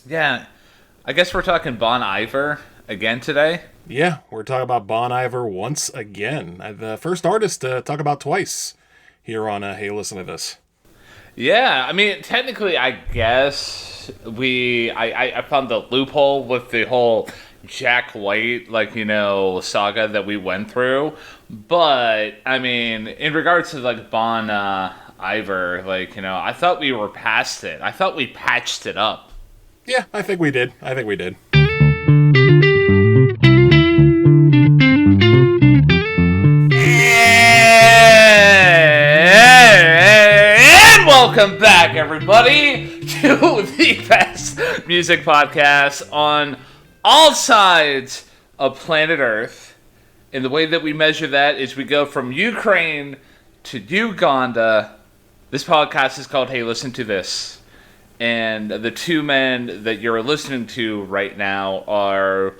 Yeah, I guess we're talking Bon Iver again today. Yeah, we're talking about Bon Iver once again. The first artist to talk about twice here on Hey, Listen to This. Yeah, I mean, technically, I guess I found the loophole with the whole Jack White, saga that we went through. But, I mean, in regards to, Bon Iver, I thought we were past it. I thought we patched it up. Yeah, I think we did. I think we did. And welcome back, everybody, to the best music podcast on all sides of planet Earth. And the way that we measure that is we go from Ukraine to Uganda. This podcast is called Hey, Listen to This. And the two men that you're listening to right now are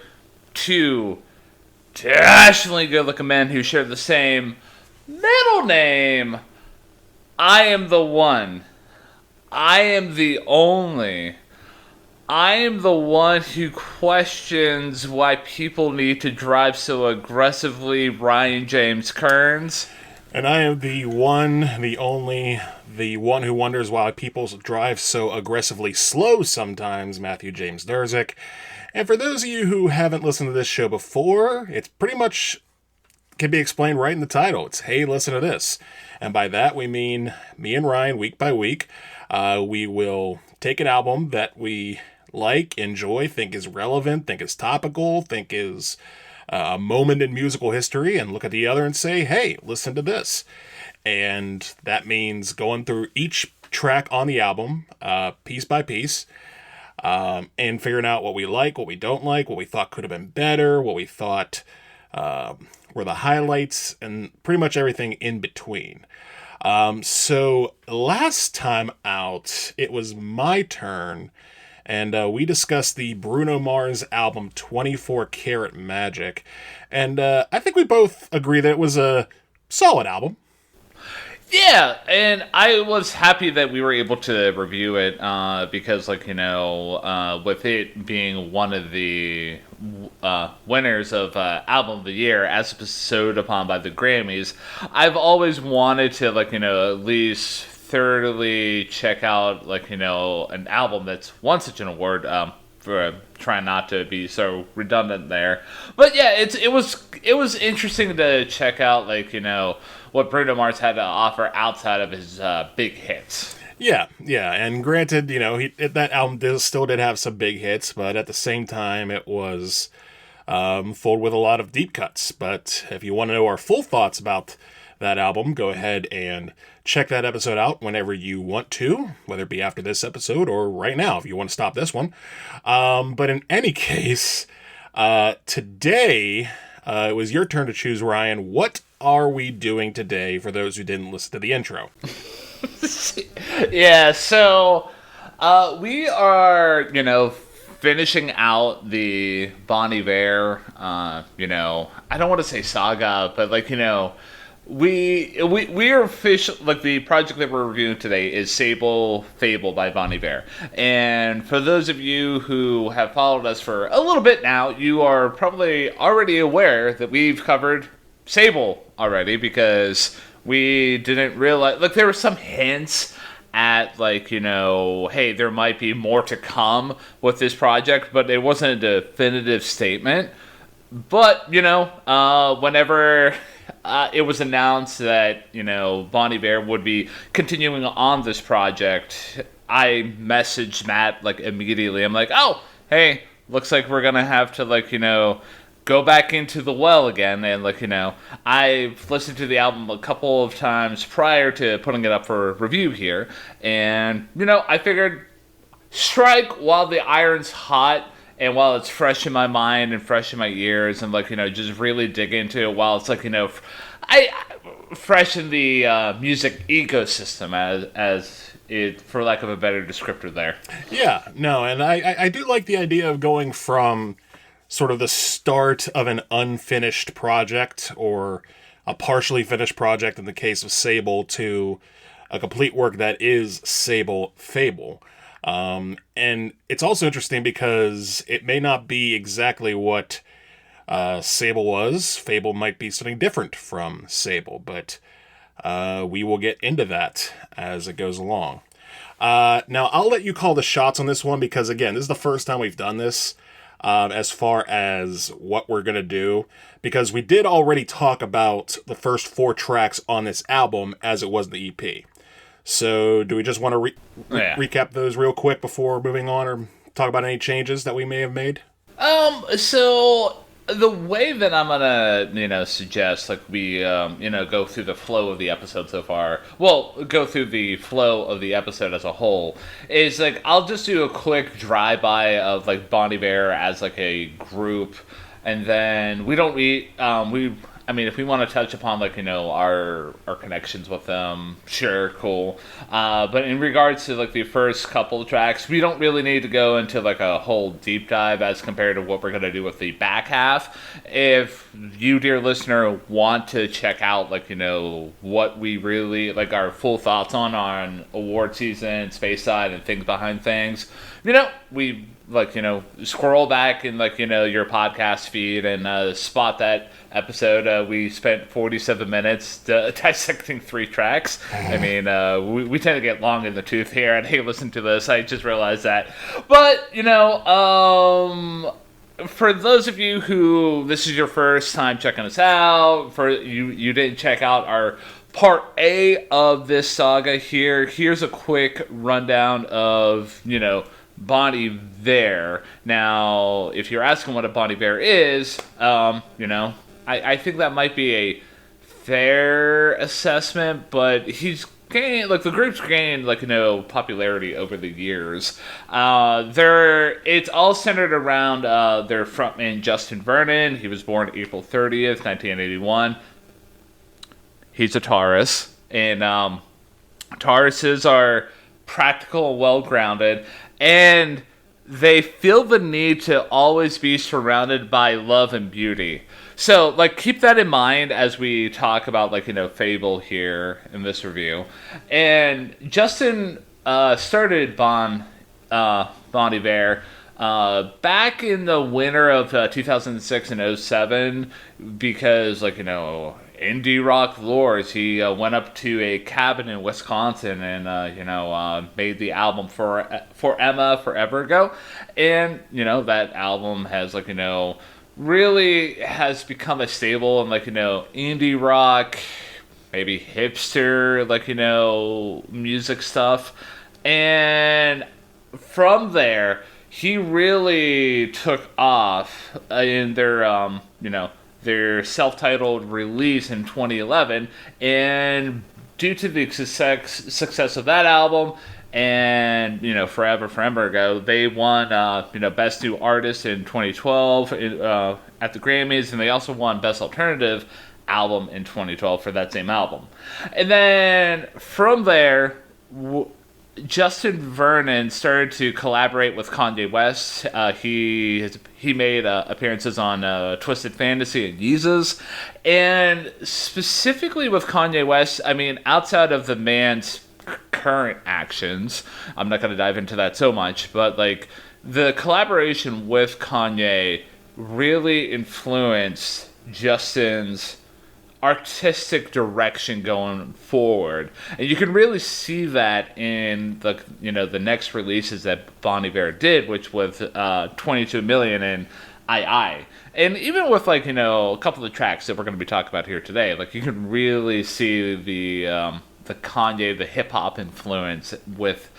two dashingly good-looking men who share the same middle name. I am the one. I am the only. I am the one who questions why people need to drive so aggressively, Ryan James Kearns. And I am the one, the only, the one who wonders why people drive so aggressively slow sometimes, Matthew James Durzik. And for those of you who haven't listened to this show before, it's pretty much can be explained right in the title. It's Hey, Listen to This. And by that we mean me and Ryan, week by week, we will take an album that we like, enjoy, think is relevant, think is topical, think is a moment in musical history, and look at the other and say, hey, listen to this. And that means going through each track on the album, piece by piece, and figuring out what we like, what we don't like, what we thought could have been better, what we thought were the highlights, and pretty much everything in between. So last time out, it was my turn, and we discussed the Bruno Mars album 24 Karat Magic, and I think we both agree that it was a solid album. Yeah, and I was happy that we were able to review it because, with it being one of the winners of Album of the Year, as bestowed upon by the Grammys, I've always wanted to, at least thoroughly check out, an album that's won such an award. For trying not to be so redundant there, but yeah, it was interesting to check out what Bruno Mars had to offer outside of his big hits. Yeah, and granted, that album still did have some big hits, but at the same time, it was full with a lot of deep cuts. But if you want to know our full thoughts about that album, go ahead and check that episode out whenever you want to, whether it be after this episode or right now if you want to stop this one. But in any case, today it was your turn to choose, Ryan. What are we doing today for those who didn't listen to the intro? Yeah, so we are, finishing out the Bon Iver, I don't want to say saga, but we are official. The project that we're reviewing today is SABLE, fABLE by Bon Iver. And for those of you who have followed us for a little bit now, you are probably already aware that we've covered SABLE already, because we didn't realize, there were some hints at, hey, there might be more to come with this project, but it wasn't a definitive statement. But, whenever it was announced that, Bon Iver would be continuing on this project, I messaged Matt, immediately. I'm like, oh, hey, looks like we're going to have to, go back into the well again. And, I've listened to the album a couple of times prior to putting it up for review here. And, I figured strike while the iron's hot. And while it's fresh in my mind and fresh in my ears, and just really dig into it while it's I fresh in the music ecosystem, as it, for lack of a better descriptor there. Yeah, no, and I do like the idea of going from sort of the start of an unfinished project, or a partially finished project in the case of SABLE, to a complete work that is SABLE, fABLE. And it's also interesting because it may not be exactly what SABLE was. fABLE might be something different from SABLE, but we will get into that as it goes along. Now, I'll let you call the shots on this one because, again, this is the first time we've done this as far as what we're going to do, because we did already talk about the first 4 tracks on this album as it was the EP. So do we just want to recap those real quick before moving on, or talk about any changes that we may have made? So the way that I'm gonna, suggest like we, go through the flow of the episode so far. Well, go through the flow of the episode as a whole is like I'll just do a quick drive-by of like Bon Iver as like a group, and then we don't if we want to touch upon like our connections with them, sure, cool. But in regards to like the first couple of tracks, we don't really need to go into like a whole deep dive as compared to what we're gonna do with the back half. If you, dear listener, want to check out like what we really like our full thoughts on award season, Space Side, and things behind things, we scroll back in your podcast feed and spot that episode. We spent 47 minutes dissecting 3 tracks. I mean, we tend to get long in the tooth here, and hey, listen to this. I just realized that. But, for those of you who this is your first time checking us out, for you didn't check out our part A of this saga here's a quick rundown of, Bon Iver. Now, if you're asking what a Bon Iver is, I think that might be a fair assessment, but he's gained, the group's gained, popularity over the years. It's all centered around their frontman, Justin Vernon. He was born April 30th, 1981. He's a Taurus, and Tauruses are practical and well-grounded, and they feel the need to always be surrounded by love and beauty. So, keep that in mind as we talk about, fABLE here in this review. And Justin started Bon Iver back in the winter of 2006 and 07 because, indie rock lores. He went up to a cabin in Wisconsin and made the album for Emma forever ago, and that album has really has become a staple in indie rock, maybe hipster music stuff, and from there he really took off in their self-titled release in 2011, and due to the success of that album and forever ago, they won Best New Artist in 2012 at the Grammys, and they also won Best Alternative Album in 2012 for that same album. And then from there, Justin Vernon started to collaborate with Kanye West. He made appearances on Twisted Fantasy and Yeezus. And specifically with Kanye West, I mean, outside of the man's current actions, I'm not going to dive into that so much, but the collaboration with Kanye really influenced Justin's artistic direction going forward, and you can really see that in the next releases that Bon Iver did, which was 22 Million and I. And even with a couple of tracks that we're going to be talking about here today, you can really see the Kanye, the hip hop influence with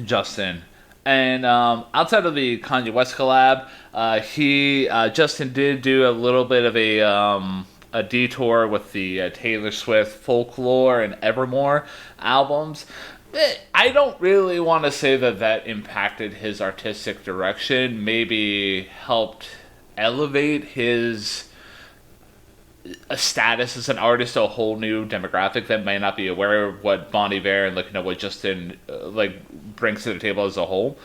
Justin. And outside of the Kanye West collab, Justin did do a little bit of a detour with the Taylor Swift Folklore and Evermore albums. I don't really want to say that impacted his artistic direction. Maybe helped elevate his status as an artist to a whole new demographic that may not be aware of what Bon Iver and what Justin brings to the table as a whole.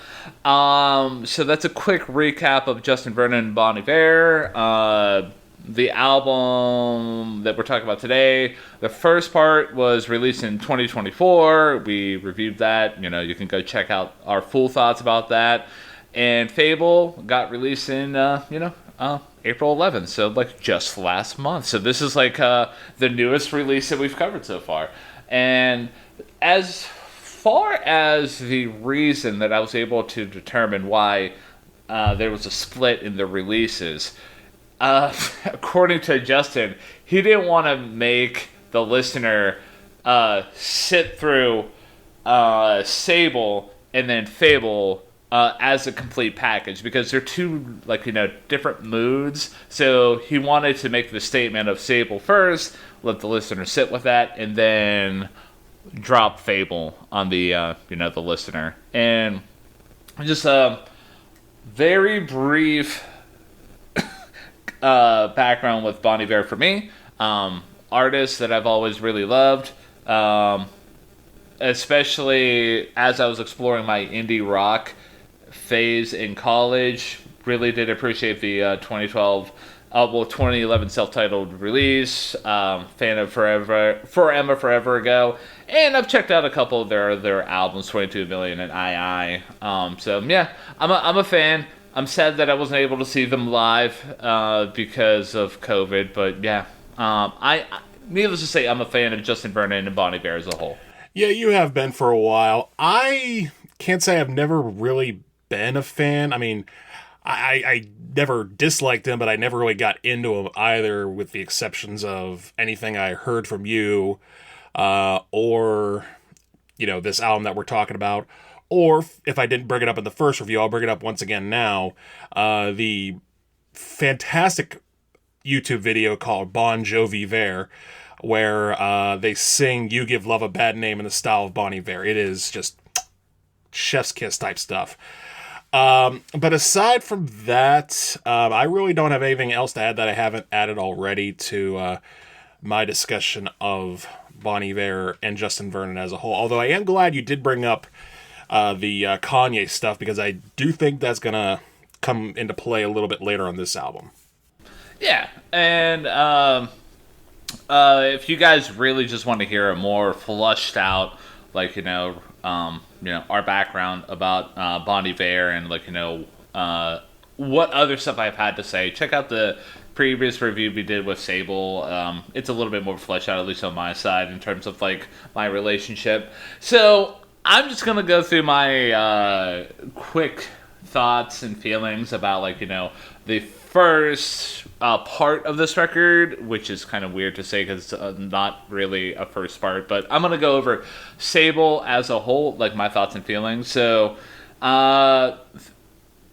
So that's a quick recap of Justin Vernon and Bon Iver. the album that we're talking about today, the first part was released in 2024. We reviewed that. You can go check out our full thoughts about that. And fABLE got released in, April 11th, so like just last month. So this is like the newest release that we've covered so far. And as far as the reason that I was able to determine why there was a split in the releases, according to Justin, he didn't want to make the listener sit through SABLE and then fABLE as a complete package, because they're two different moods. So he wanted to make the statement of SABLE first, let the listener sit with that, and then drop fABLE on the the listener. And just a very brief background with Bon Iver for me. Artist that I've always really loved, especially as I was exploring my indie rock phase in college. Really did appreciate the 2011 self-titled release. Fan of Forever Ago, and I've checked out a couple of their albums, 22 Million and So yeah, I'm a fan. I'm sad that I wasn't able to see them live because of COVID, but yeah, needless to say, I'm a fan of Justin Vernon and Bon Iver as a whole. Yeah, you have been for a while. I can't say I've never really been a fan. I mean, I never disliked him, but I never really got into him either, with the exceptions of anything I heard from you, or, this album that we're talking about. Or if I didn't bring it up in the first review, I'll bring it up once again now. The fantastic YouTube video called Bon Jovi Ver, where they sing "You Give Love a Bad Name" in the style of Bon Iver. It is just chef's kiss type stuff. But aside from that, I really don't have anything else to add that I haven't added already to my discussion of Bon Iver and Justin Vernon as a whole. Although I am glad you did bring up the Kanye stuff, because I do think that's going to come into play a little bit later on this album. Yeah, and if you guys really just want to hear a more flushed out, our background about Bon Iver and what other stuff I've had to say, check out the previous review we did with SABLE. It's a little bit more fleshed out, at least on my side, in terms of my relationship. So I'm just gonna go through my quick thoughts and feelings about the first part of this record, which is kind of weird to say because it's not really a first part, but I'm gonna go over SABLE as a whole, my thoughts and feelings. So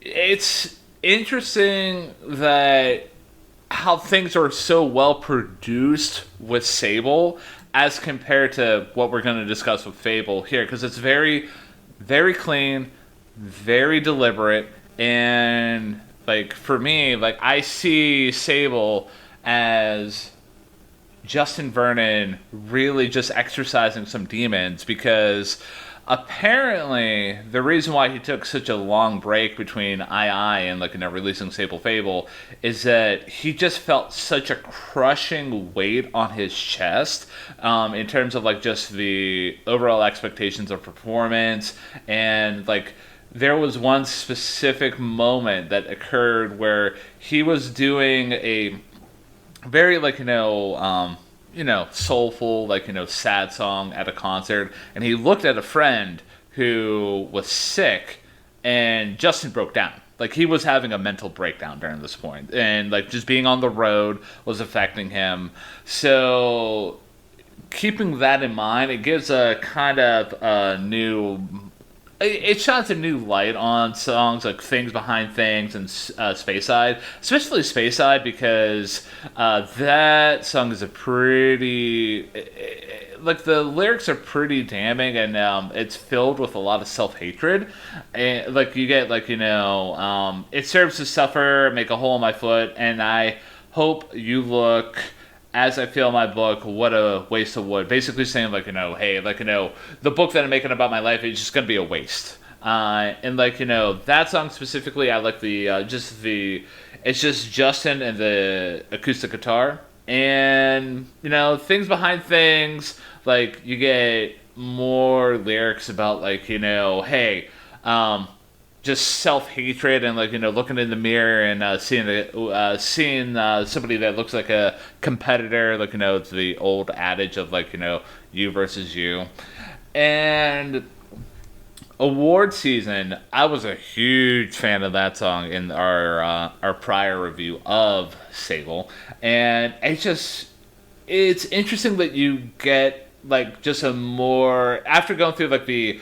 it's interesting that how things are so well produced with SABLE as compared to what we're going to discuss with fABLE here, because it's very, very clean, very deliberate, and for me, I see SABLE as Justin Vernon really just exercising some demons, because apparently the reason why he took such a long break between and releasing SABLE fABLE is that he just felt such a crushing weight on his chest, in terms of just the overall expectations of performance. And there was one specific moment that occurred where he was doing a very soulful, sad song at a concert, and he looked at a friend who was sick, and Justin broke down. He was having a mental breakdown during this point, and just being on the road was affecting him. So keeping that in mind, it gives a kind of a new... It shines a new light on songs like Things Behind Things and Speyside, especially Speyside, because that song is a pretty... the lyrics are pretty damning, and it's filled with a lot of self-hatred. And you get it serves to suffer, make a hole in my foot, and I hope you look... As I feel my book, what a waste of wood. Basically saying, hey, the book that I'm making about my life is just going to be a waste. And, that song specifically, I like the, just the It's just Justin and the acoustic guitar. And, things behind things, like, you get more lyrics about, like, hey, just self-hatred and, like, looking in the mirror and seeing somebody that looks like a competitor, like, it's the old adage of, like, you versus you. And award season, I was a huge fan of that song in our prior review of SABLE, and it's interesting that you get like just a more after going through like the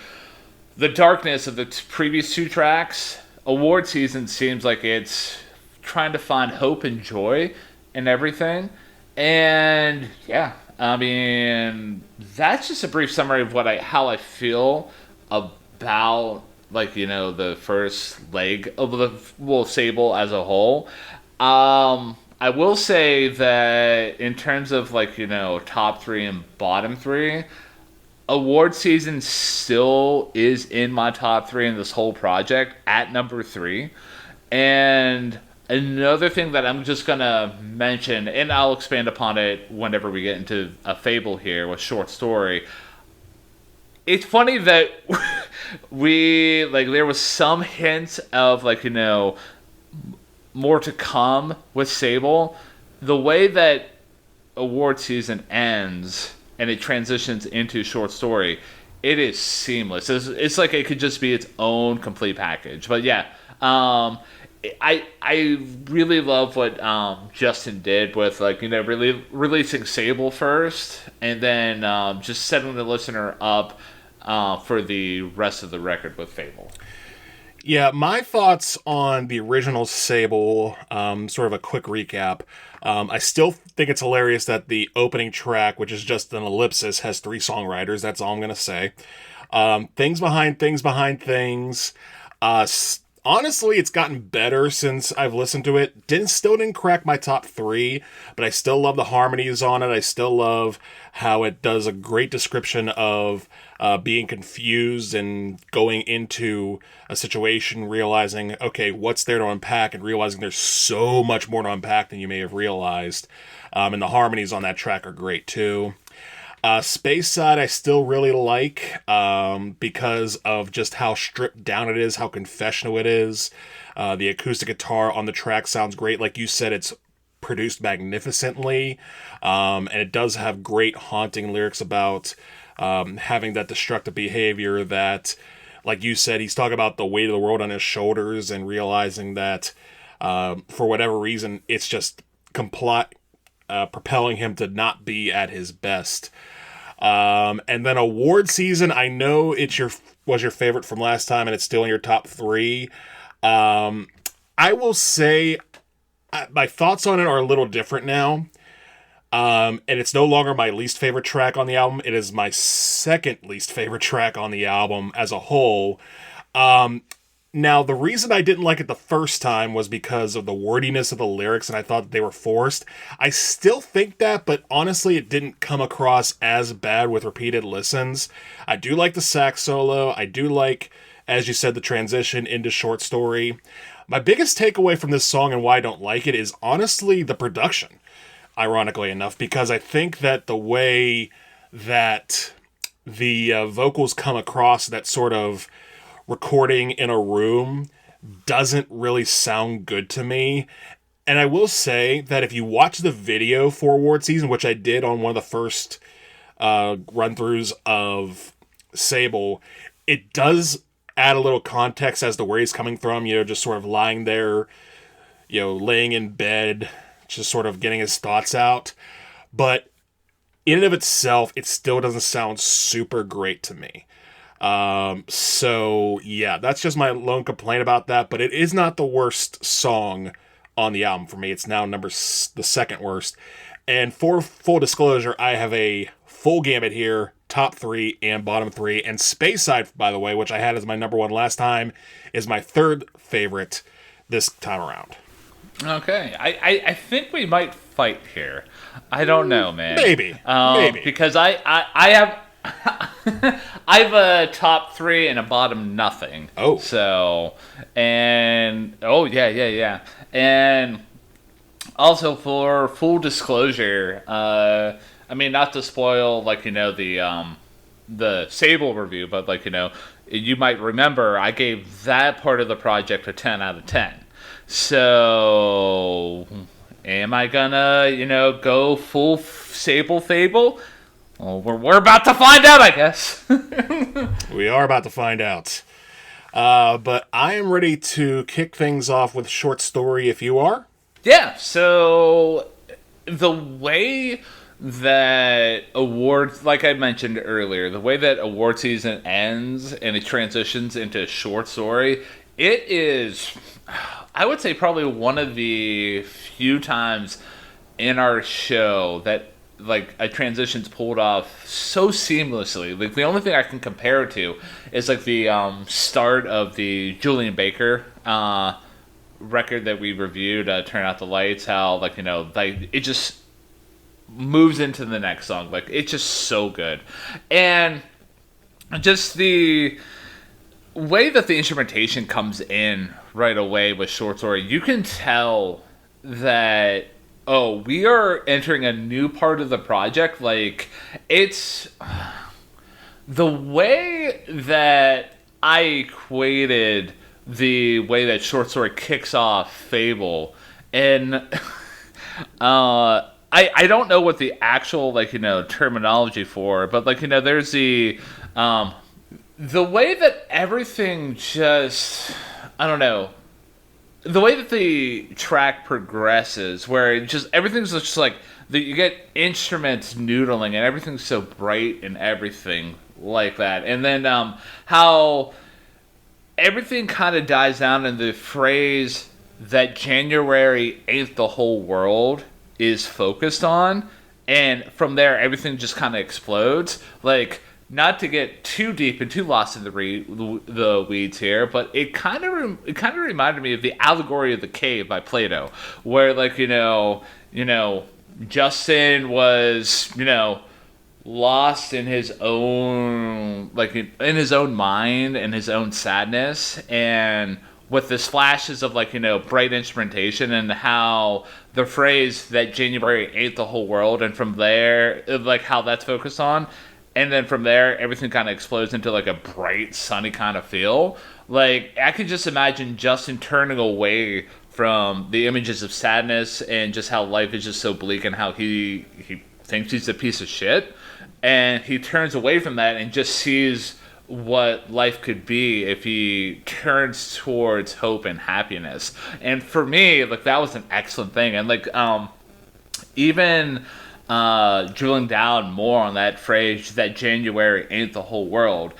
darkness of the previous two tracks. Award season seems like it's trying to find hope and joy in everything, and yeah, I mean that's just a brief summary of how I feel about like the first leg of the SABLE as a whole. I will say that in terms of like top three and bottom three, award season still is in my top three in this whole project at number 3. And another thing that I'm just gonna mention, and I'll expand upon it whenever we get into a fable here with short story. It's funny that we like there was some hints of like more to come with SABLE. The way that award season ends and it transitions into short story, it is seamless. It's like it could just be its own complete package. But yeah, I really love what Justin did with like really releasing SABLE first and then just setting the listener up for the rest of the record with fABLE. Yeah, my thoughts on the original SABLE, sort of a quick recap. I still think it's hilarious that the opening track, which is just an ellipsis, has 3 songwriters. That's all I'm going to say. Things behind things. Honestly, it's gotten better since I've listened to it. Still didn't crack my top 3, but I still love the harmonies on it. I still love how it does a great description of being confused and going into a situation, realizing, okay, what's there to unpack, and realizing there's so much more to unpack than you may have realized. And the harmonies on that track are great too. Space Side I still really like because of just how stripped down it is, how confessional it is. The acoustic guitar on the track sounds great. Like you said, it's produced magnificently, and it does have great haunting lyrics about having that destructive behavior that, like you said, he's talking about the weight of the world on his shoulders and realizing that for whatever reason, it's just propelling him to not be at his best. And then award season, I know was your favorite from last time and it's still in your top 3. I will say my thoughts on it are a little different now. And it's no longer my least favorite track on the album. It is my second least favorite track on the album as a whole. Now, the reason I didn't like it the first time was because of the wordiness of the lyrics, and I thought that they were forced. I still think that, but honestly, it didn't come across as bad with repeated listens. I do like the sax solo. I do like, as you said, the transition into short story. My biggest takeaway from this song and why I don't like it is honestly the production, ironically enough, because I think that the way that the vocals come across, that sort of recording in a room, doesn't really sound good to me. And I will say that if you watch the video for award season, which I did on one of the first run-throughs of SABLE, it does add a little context as to where he's coming from, just sort of lying there, laying in bed, just sort of getting his thoughts out. But in and of itself, it still doesn't sound super great to me. So yeah, that's just my lone complaint about that, but it is not the worst song on the album for me. It's now the second worst. And for full disclosure, I have a full gamut here, top 3 and bottom 3, and Space Side, by the way, which I had as my number 1 last time, is my third favorite this time around. Okay, I think we might fight here. I don't know, man. Maybe. Because I have I have a top 3 and a bottom nothing. Oh. So, and yeah. And also, for full disclosure, I mean, not to spoil, like, the SABLE review, but, like, you might remember I gave that part of the project a 10 out of 10. So, am I gonna, go full SABLE fABLE? Well, we're about to find out, I guess. We are about to find out. But I am ready to kick things off with a short story if you are. Yeah, so the way that awards, like I mentioned earlier, the way that award season ends and it transitions into a short story, it is, I would say, probably one of the few times in our show that like a transition's pulled off so seamlessly. Like the only thing I can compare it to is like the start of the Julian Baker record that we reviewed, Turn Out the Lights. How like like it just moves into the next song. Like it's just so good, and just the way that the instrumentation comes in right away with Short Story, you can tell that we are entering a new part of the project. Like it's the way that I equated the way that Short Story kicks off fABLE, and I don't know what the actual terminology for it, but there's the way that everything just, I don't know, the way that the track progresses, where it just everything's just like you get instruments noodling and everything's so bright and everything like that, and then how everything kind of dies down in the phrase that January ain't the whole world is focused on, and from there everything just kind of explodes. Like, not to get too deep and too lost in the weeds here, but it kind of reminded me of the allegory of the cave by Plato, where Justin was lost in his own in his own mind and his own sadness, and with this flashes of bright instrumentation, and how the phrase that January ain't the whole world, and from there how that's focused on. And then from there, everything kind of explodes into a bright, sunny kind of feel. Like, I could just imagine Justin turning away from the images of sadness and just how life is just so bleak, and how he thinks he's a piece of shit. And he turns away from that and just sees what life could be if he turns towards hope and happiness. And for me, that was an excellent thing. And even drilling down more on that phrase that January ain't the whole world,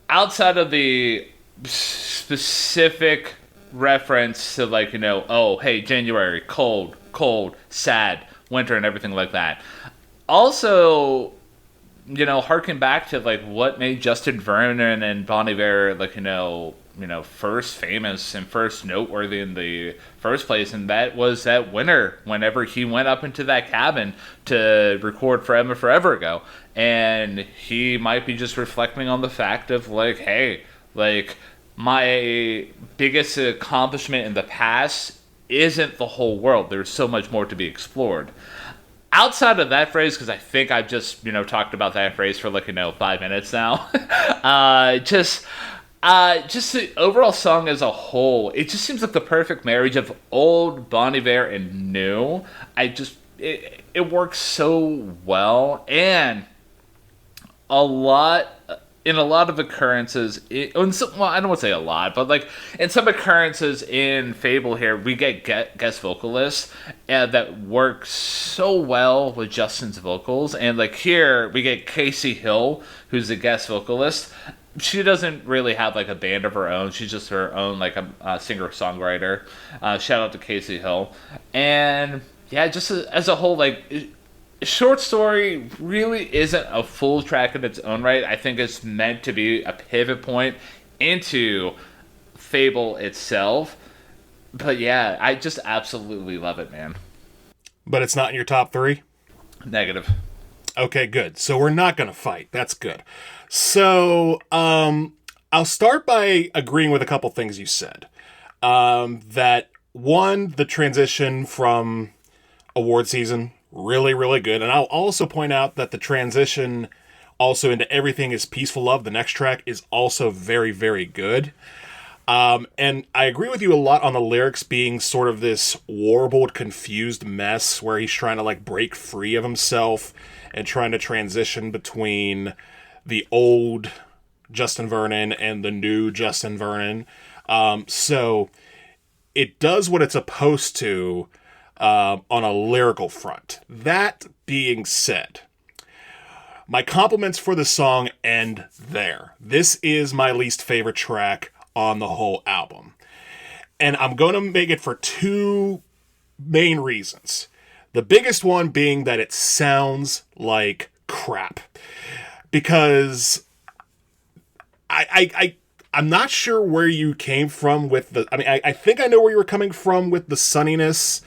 outside of the specific reference to oh hey, January, cold, sad, winter, and everything like that, also harken back to what made Justin Vernon and Bon Iver first famous and first noteworthy in the first place, and that was that winter whenever he went up into that cabin to record Forever Ago. And he might be just reflecting on the fact of hey, my biggest accomplishment in the past isn't the whole world. There's so much more to be explored. Outside of that phrase, because I think I've just talked about that phrase for 5 minutes now, just the overall song as a whole, it just seems like the perfect marriage of old Bon Iver and new. It works so well, and in a lot of occurrences, I don't want to say a lot, but in some occurrences in fABLE here, we get guest vocalists that work so well with Justin's vocals. And here, we get Casey Hill, who's the guest vocalist. She doesn't really have a band of her own. She's just her own a singer-songwriter. Shout out to Casey Hill. And yeah, just as a whole, Short Story really isn't a full track in its own right. I think it's meant to be a pivot point into fABLE itself. But yeah, I just absolutely love it, man. But it's not in your top 3? Negative. Okay, good. So we're not going to fight. That's good. So I'll start by agreeing with a couple things you said. That one, the transition from award season, really, really good. And I'll also point out that the transition also into Everything is Peaceful Love, the next track, is also very, very good. And I agree with you a lot on the lyrics being sort of this warbled, confused mess where he's trying to like break free of himself and trying to transition between the old Justin Vernon and the new Justin Vernon. So it does what it's supposed to on a lyrical front. That being said, my compliments for the song end there. This is my least favorite track on the whole album. And I'm going to make it for two main reasons. The biggest one being that it sounds like crap. Because I'm not sure where you came from with the... I mean, I think I know where you were coming from with the sunniness,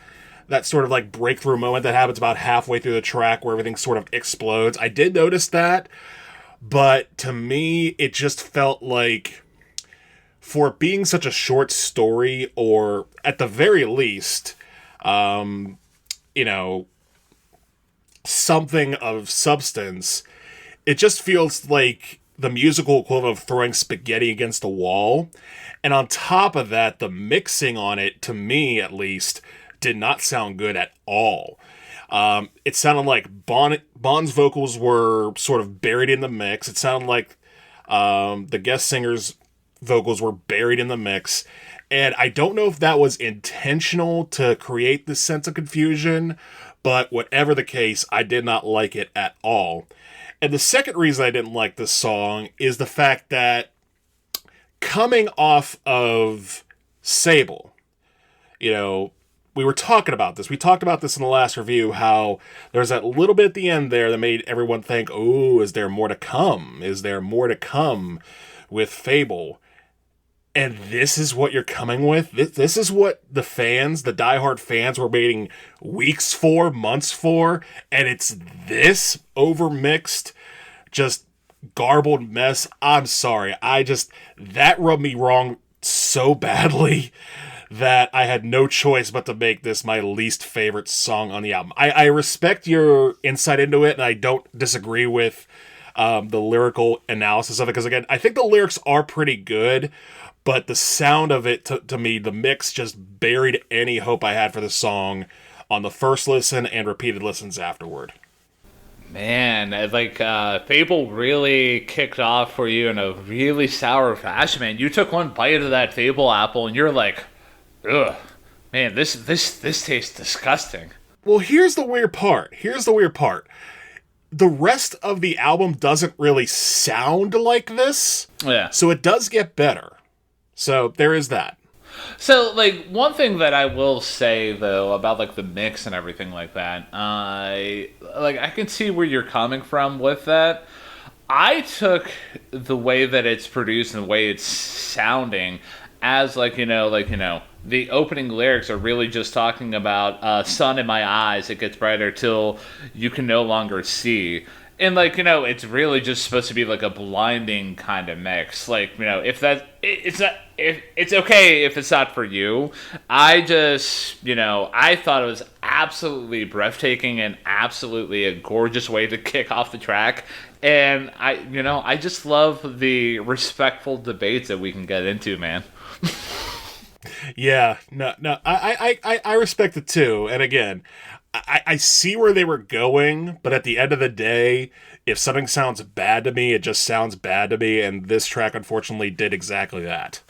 that sort of like breakthrough moment that happens about halfway through the track where everything sort of explodes. I did notice that, but to me, it just felt like, for it being such a short story, or at the very least, something of substance, it just feels like the musical equivalent of throwing spaghetti against a wall. And on top of that, the mixing on it, to me at least, did not sound good at all. It sounded like Bond's vocals were sort of buried in the mix. It sounded like the guest singer's vocals were buried in the mix. And I don't know if that was intentional to create this sense of confusion, but whatever the case, I did not like it at all. And the second reason I didn't like this song is the fact that coming off of SABLE, we were talking about this. We talked about this in the last review, how there's that little bit at the end there that made everyone think, oh, is there more to come? Is there more to come with fABLE? And this is what you're coming with? This is what the fans, the diehard fans, were waiting weeks for, months for, and it's this overmixed, just garbled mess. I'm sorry. That rubbed me wrong so badly that I had no choice but to make this my least favorite song on the album. I respect your insight into it, and I don't disagree with the lyrical analysis of it, because again, I think the lyrics are pretty good, but the sound of it, to me, the mix just buried any hope I had for the song on the first listen and repeated listens afterward. Man, fABLE really kicked off for you in a really sour fashion, man. You took one bite of that fABLE apple and you're like, ugh, man, this tastes disgusting. Well, here's the weird part. The rest of the album doesn't really sound like this. Yeah. So it does get better. So there is that. So, one thing that I will say, though, about, the mix and everything like that, I can see where you're coming from with that. I took the way that it's produced and the way it's sounding as, the opening lyrics are really just talking about sun in my eyes, it gets brighter till you can no longer see. And, it's really just supposed to be, a blinding kind of mix. If that... It's okay if it's not for you. I thought it was absolutely breathtaking and absolutely a gorgeous way to kick off the track. And, I just love the respectful debates that we can get into, man. Yeah, no, I respect it too. And again, I see where they were going, but at the end of the day, if something sounds bad to me, it just sounds bad to me, and this track unfortunately did exactly that.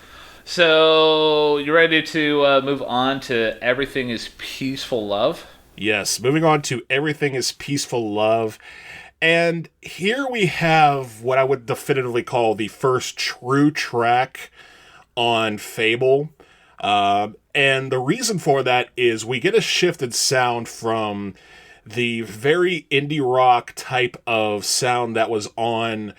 So, you ready to move on to Everything is Peaceful Love? Yes, moving on to Everything is Peaceful Love. And here we have what I would definitively call the first true track on fABLE. And the reason for that is we get a shifted sound from the very indie rock type of sound that was on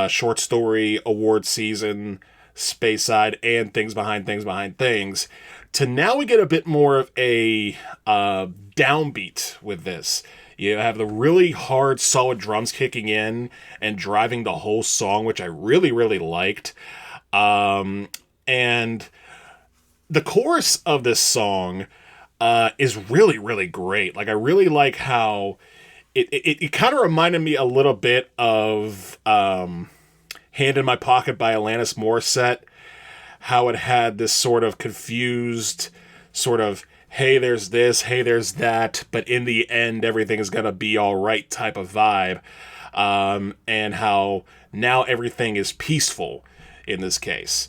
Short Story, Award Season, Space Side, and Things Behind Things Behind Things, to now we get a bit more of a downbeat with this. You have the really hard, solid drums kicking in and driving the whole song, which I really, really liked. And the chorus of this song is really, really great. Like, I really like how it kind of reminded me a little bit of Hand in My Pocket by Alanis Morissette, how it had this sort of confused sort of, hey, there's this, hey, there's that, but in the end, everything is going to be all right type of vibe. And how now everything is peaceful in this case.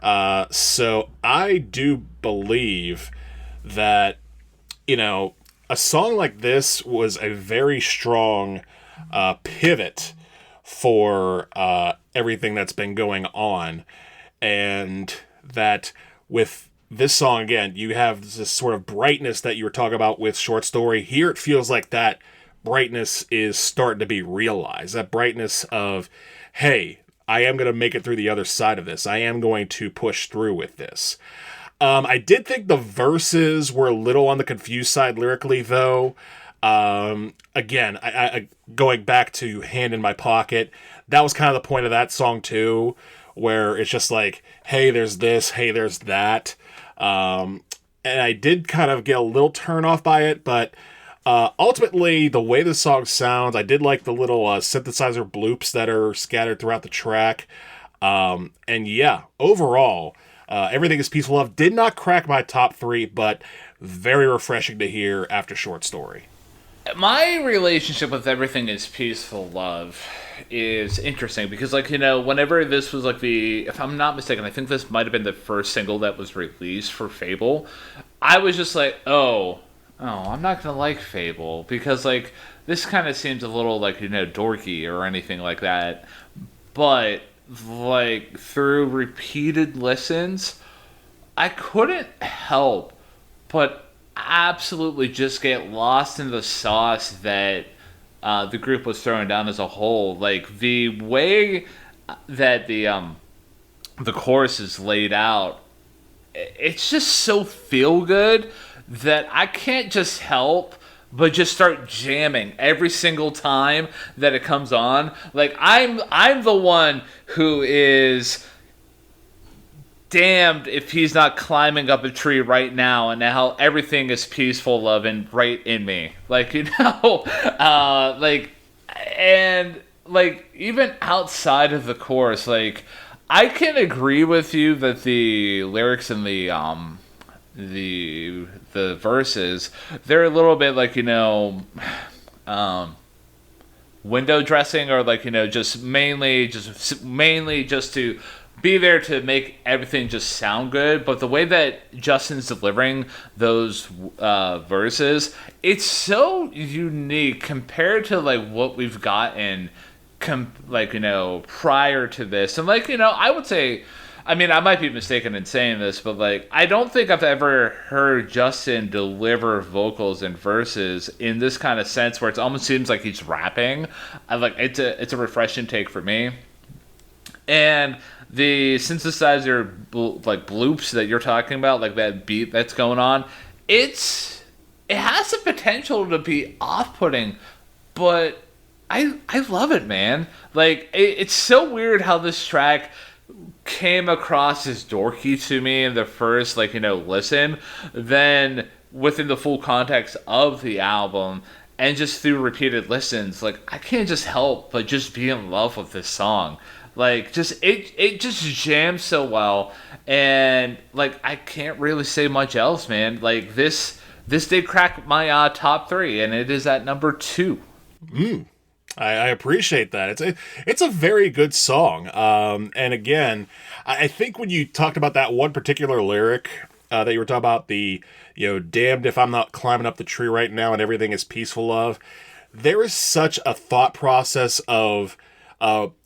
So I do believe that, a song like this was a very strong pivot for everything that's been going on. And that with this song, again, you have this sort of brightness that you were talking about with Short Story. Here it feels like that brightness is starting to be realized. That brightness of, hey, I am going to make it through the other side of this. I am going to push through with this. I did think the verses were a little on the confused side lyrically, though. Again, I going back to Hand in My Pocket, that was kind of the point of that song, too, where it's just like, hey, there's this, hey, there's that. And I did kind of get a little turn off by it, but ultimately, the way the song sounds, I did like the little synthesizer bloops that are scattered throughout the track. And yeah, overall, Everything is Peaceful Love did not crack my top 3, but very refreshing to hear after Short Story. My relationship with Everything is Peaceful Love is interesting because, whenever this was if I'm not mistaken, I think this might have been the first single that was released for fABLE. I was just like, oh, I'm not gonna like fABLE because this kind of seems a little dorky or anything like that. But through repeated listens, I couldn't help but absolutely just get lost in the sauce that the group was throwing down as a whole. The way that the chorus is laid out, it's just so feel good that I can't just help but just start jamming every single time that it comes on. I'm the one who is damned if he's not climbing up a tree right now, and how everything is peaceful, love, and right in me. And even outside of the chorus, I can agree with you that the lyrics in the verses, they're a little bit window dressing, or just mainly just to be there to make everything just sound good. But the way that Justin's delivering those verses, it's so unique compared to what we've gotten prior to this. And I would say, I mean, I might be mistaken in saying this, but I don't think I've ever heard Justin deliver vocals and verses in this kind of sense where it almost seems like he's rapping. It's a refreshing take for me. And the synthesizer bloops that you're talking about, that beat that's going on, it has the potential to be off-putting, but I love it, man. It's so weird how this track came across as dorky to me in the first listen, then within the full context of the album and just through repeated listens, I can't just help but just be in love with this song. It just jams so well, and I can't really say much else, man. This did crack my top 3, and it is at number 2. I appreciate that. It's a very good song. And again, I think when you talked about that one particular lyric that you were talking about, the damned if I'm not climbing up the tree right now and everything is peaceful, love. There is such a thought process of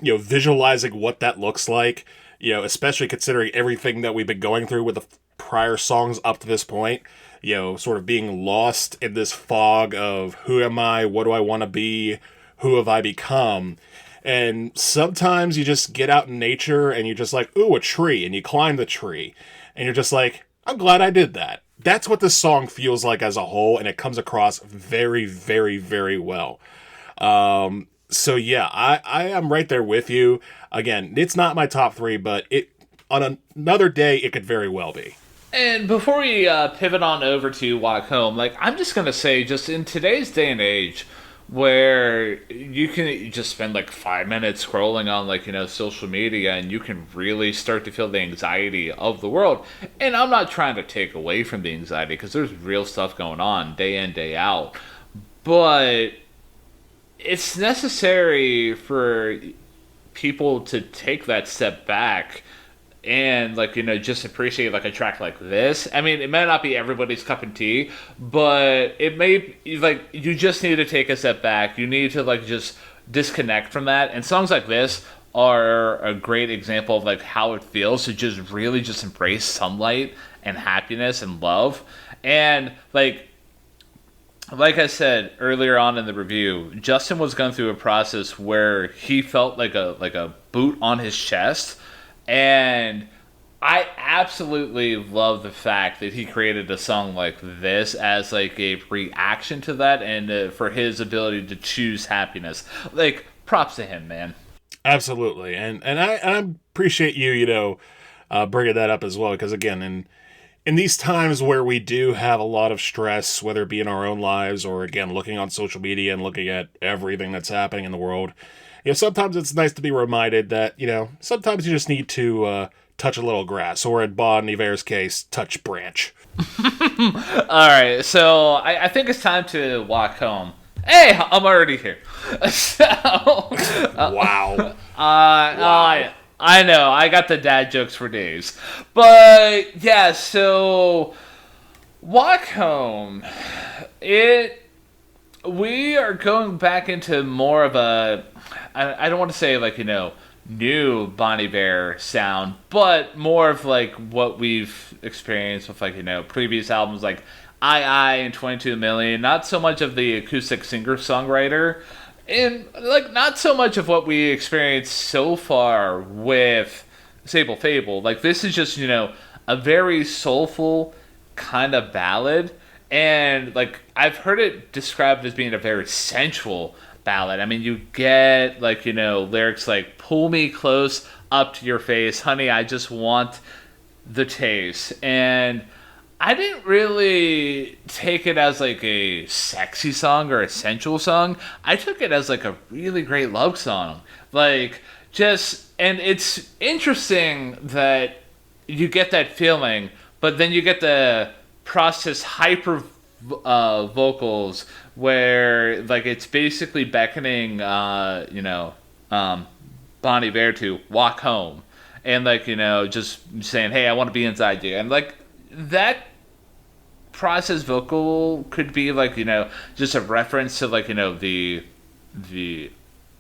visualizing what that looks like, especially considering everything that we've been going through with the prior songs up to this point, sort of being lost in this fog of who am I, what do I want to be, who have I become. And sometimes you just get out in nature and you're just like, ooh, a tree, and you climb the tree and you're just like, I'm glad I did that. That's what this song feels like as a whole, and it comes across very, very, very well. So yeah, I am right there with you. Again, it's not my top 3, but it on another day it could very well be. And before we pivot on over to Walk Home, like I'm just gonna say, just in today's day and age, where you can just spend like 5 minutes scrolling on like social media, and you can really start to feel the anxiety of the world. And I'm not trying to take away from the anxiety because there's real stuff going on day in day out, but it's necessary for people to take that step back and like just appreciate like a track like this. I mean, it may not be everybody's cup of tea, but it may, like, you just need to take a step back. You need to like just disconnect from that, and songs like this are a great example of like how it feels to just really just embrace sunlight and happiness and love. And like I said earlier on in the review, Justin was going through a process where he felt like a boot on his chest, and I absolutely love the fact that he created a song like this as like a reaction to that, and for his ability to choose happiness. Like, props to him, man. Absolutely, and I appreciate you, bringing that up as well, because again, in these times where we do have a lot of stress, whether it be in our own lives or again looking on social media and looking at everything that's happening in the world, sometimes it's nice to be reminded that sometimes you just need to touch a little grass, or in Bon Iver's case, touch branch. All right, so I think it's time to walk home. Hey, I'm already here. So, Wow. I know, I got the dad jokes for days. But, yeah, so, Walk Home, we are going back into more of a, I don't want to say, like, new Bon Iver sound, but more of, like, what we've experienced with, like, previous albums, like I and 22 Million, not so much of the acoustic singer-songwriter, and like not so much of what we experienced so far with Sable fABLE. Like, this is just a very soulful kind of ballad, and like I've heard it described as being a very sensual ballad. I mean, you get like lyrics like "Pull me close up to your face, honey, I just want the taste," and I didn't really take it as like a sexy song or a sensual song. I took it as like a really great love song. Like, and it's interesting that you get that feeling, but then you get the process hyper vocals where like it's basically beckoning, Bon Iver to walk home, and like just saying, "Hey, I want to be inside you," and like that process vocal could be like just a reference to like the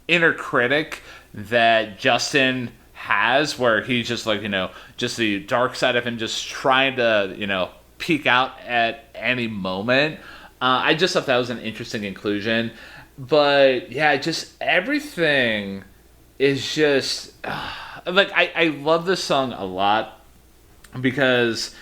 inner critic that Justin has, where he's just like just the dark side of him just trying to peek out at any moment. I just thought that was an interesting inclusion, but yeah, just everything is just like I love this song a lot because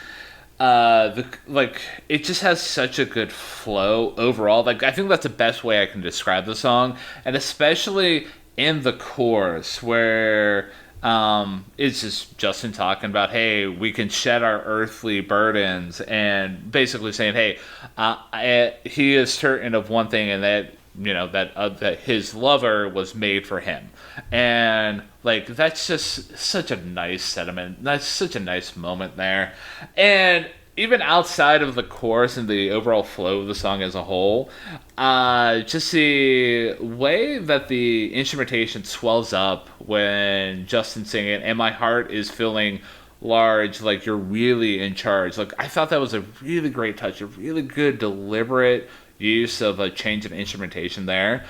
it just has such a good flow overall. Like, I think that's the best way I can describe the song, and especially in the chorus where it's just Justin talking about, hey, we can shed our earthly burdens, and basically saying, hey, he is certain of one thing, and that that his lover was made for him. And like that's just such a nice sentiment. That's such a nice moment there. And even outside of the chorus and the overall flow of the song as a whole, just the way that the instrumentation swells up when Justin's singing, and my heart is feeling large, like you're really in charge. Like, I thought that was a really great touch, a really good deliberate use of a change of instrumentation there.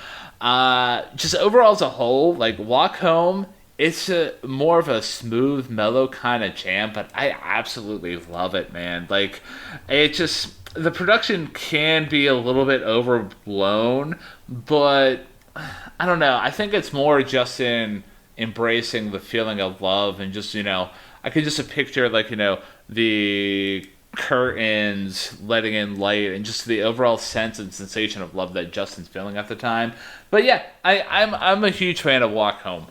Just overall as a whole, like Walk Home, it's more of a smooth, mellow kind of jam, but I absolutely love it, man. Like, it just, the production can be a little bit overblown, but I don't know. I think it's more just in embracing the feeling of love, and just, I could just picture like, the curtains letting in light, and just the overall sense and sensation of love that Justin's feeling at the time. But yeah, I'm a huge fan of Walk Home.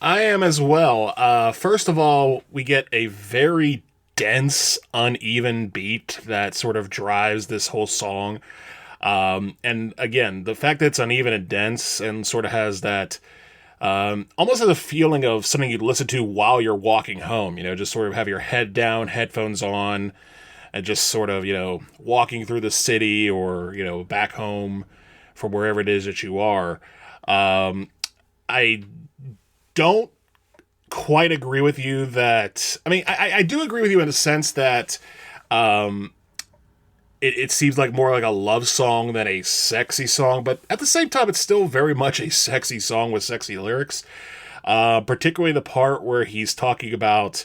I am as well. First of all, we get a very dense, uneven beat that sort of drives this whole song. And again, the fact that it's uneven and dense and sort of has that almost has a feeling of something you'd listen to while you're walking home, just sort of have your head down, headphones on, and just sort of, walking through the city or, back home from wherever it is that you are. I don't quite agree with you that, I do agree with you in the sense that it seems like more like a love song than a sexy song, but at the same time, it's still very much a sexy song with sexy lyrics. Particularly the part where he's talking about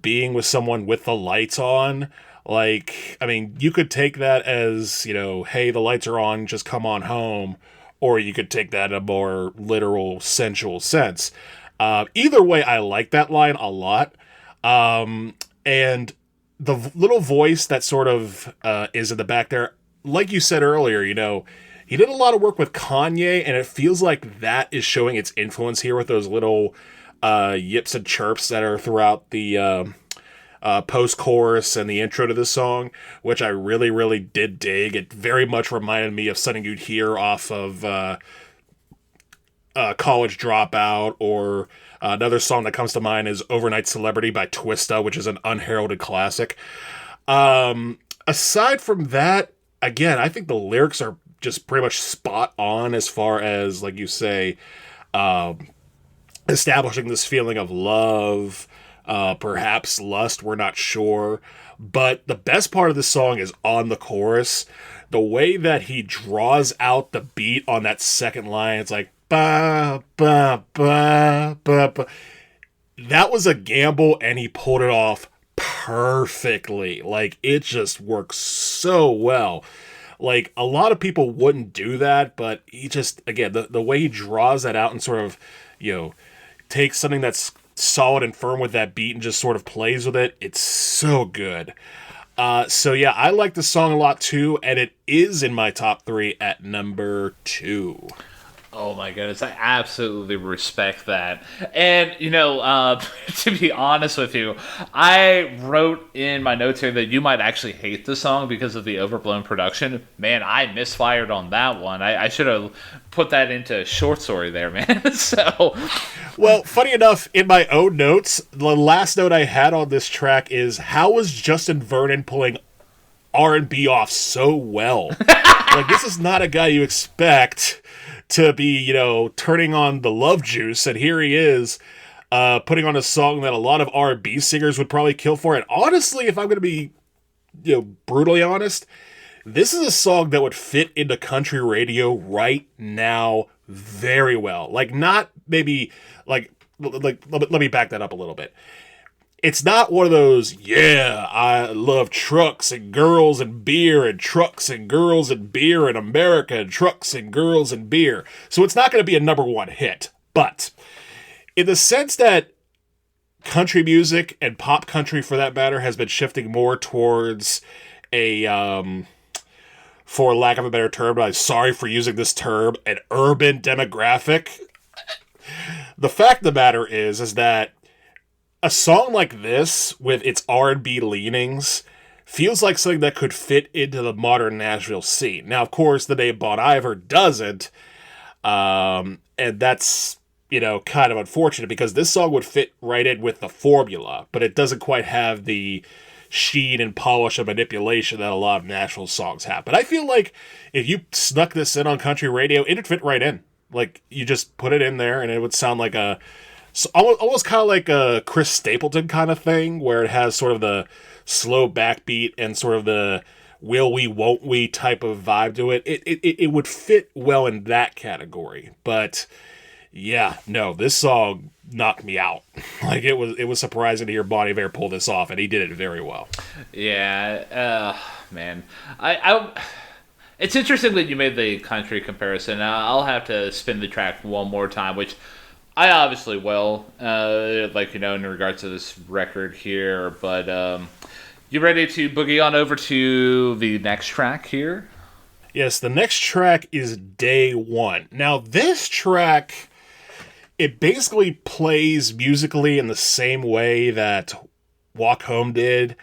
being with someone with the lights on. You could take that as, hey, the lights are on, just come on home. Or you could take that in a more literal, sensual sense. Either way, I like that line a lot. And the little voice that sort of is in the back there, like you said earlier, he did a lot of work with Kanye, and it feels like that is showing its influence here with those little yips and chirps that are throughout the post-chorus and the intro to this song, which I really, really did dig. It very much reminded me of something you'd hear off of College Dropout, or another song that comes to mind is Overnight Celebrity by Twista, which is an unheralded classic. Aside from that, again, I think the lyrics are just pretty much spot on as far as, like you say, establishing this feeling of love, perhaps lust, we're not sure. But the best part of the song is on the chorus. The way that he draws out the beat on that second line, it's like, ba, ba, ba, ba, ba. That was a gamble, and he pulled it off perfectly. It just works so well. A lot of people wouldn't do that, but he just, again, the way he draws that out and sort of, takes something that's solid and firm with that beat and just sort of plays with it, it's so good. So yeah, I like the song a lot too, and it is in my top 3 at number 2. Oh my goodness, I absolutely respect that. And, to be honest with you, I wrote in my notes here that you might actually hate the song because of the overblown production. Man, I misfired on that one. I should have put that into short story there, man. So, well, funny enough, in my own notes, the last note I had on this track is, how was Justin Vernon pulling R&B off so well? This is not a guy you expect to be, turning on the love juice, and here he is putting on a song that a lot of R&B singers would probably kill for. And honestly, if I'm going to be, brutally honest, this is a song that would fit into country radio right now very well. Not maybe, let me back that up a little bit. It's not one of those, yeah, I love trucks and girls and beer and trucks and girls and beer in America and trucks and girls and beer. So it's not going to be a number 1 hit. But in the sense that country music and pop country, for that matter, has been shifting more towards a, for lack of a better term, I'm sorry for using this term, an urban demographic. The fact of the matter is that a song like this, with its R&B leanings, feels like something that could fit into the modern Nashville scene. Now, of course, the name Bon Iver doesn't, and that's, kind of unfortunate, because this song would fit right in with the formula, but it doesn't quite have the sheen and polish and manipulation that a lot of Nashville songs have. But I feel like if you snuck this in on country radio, it'd fit right in. You just put it in there, and it would sound like almost kind of like a Chris Stapleton kind of thing, where it has sort of the slow backbeat and sort of the will we, won't we type of vibe to it. It would fit well in that category. But yeah, no, this song knocked me out. It was surprising to hear Bon Iver pull this off, and he did it very well. Yeah, man. It's interesting that you made the country comparison. I'll have to spin the track one more time, which I obviously will, in regards to this record here, but you ready to boogie on over to the next track here? Yes, the next track is Day One. Now, this track, it basically plays musically in the same way that Walk Home did.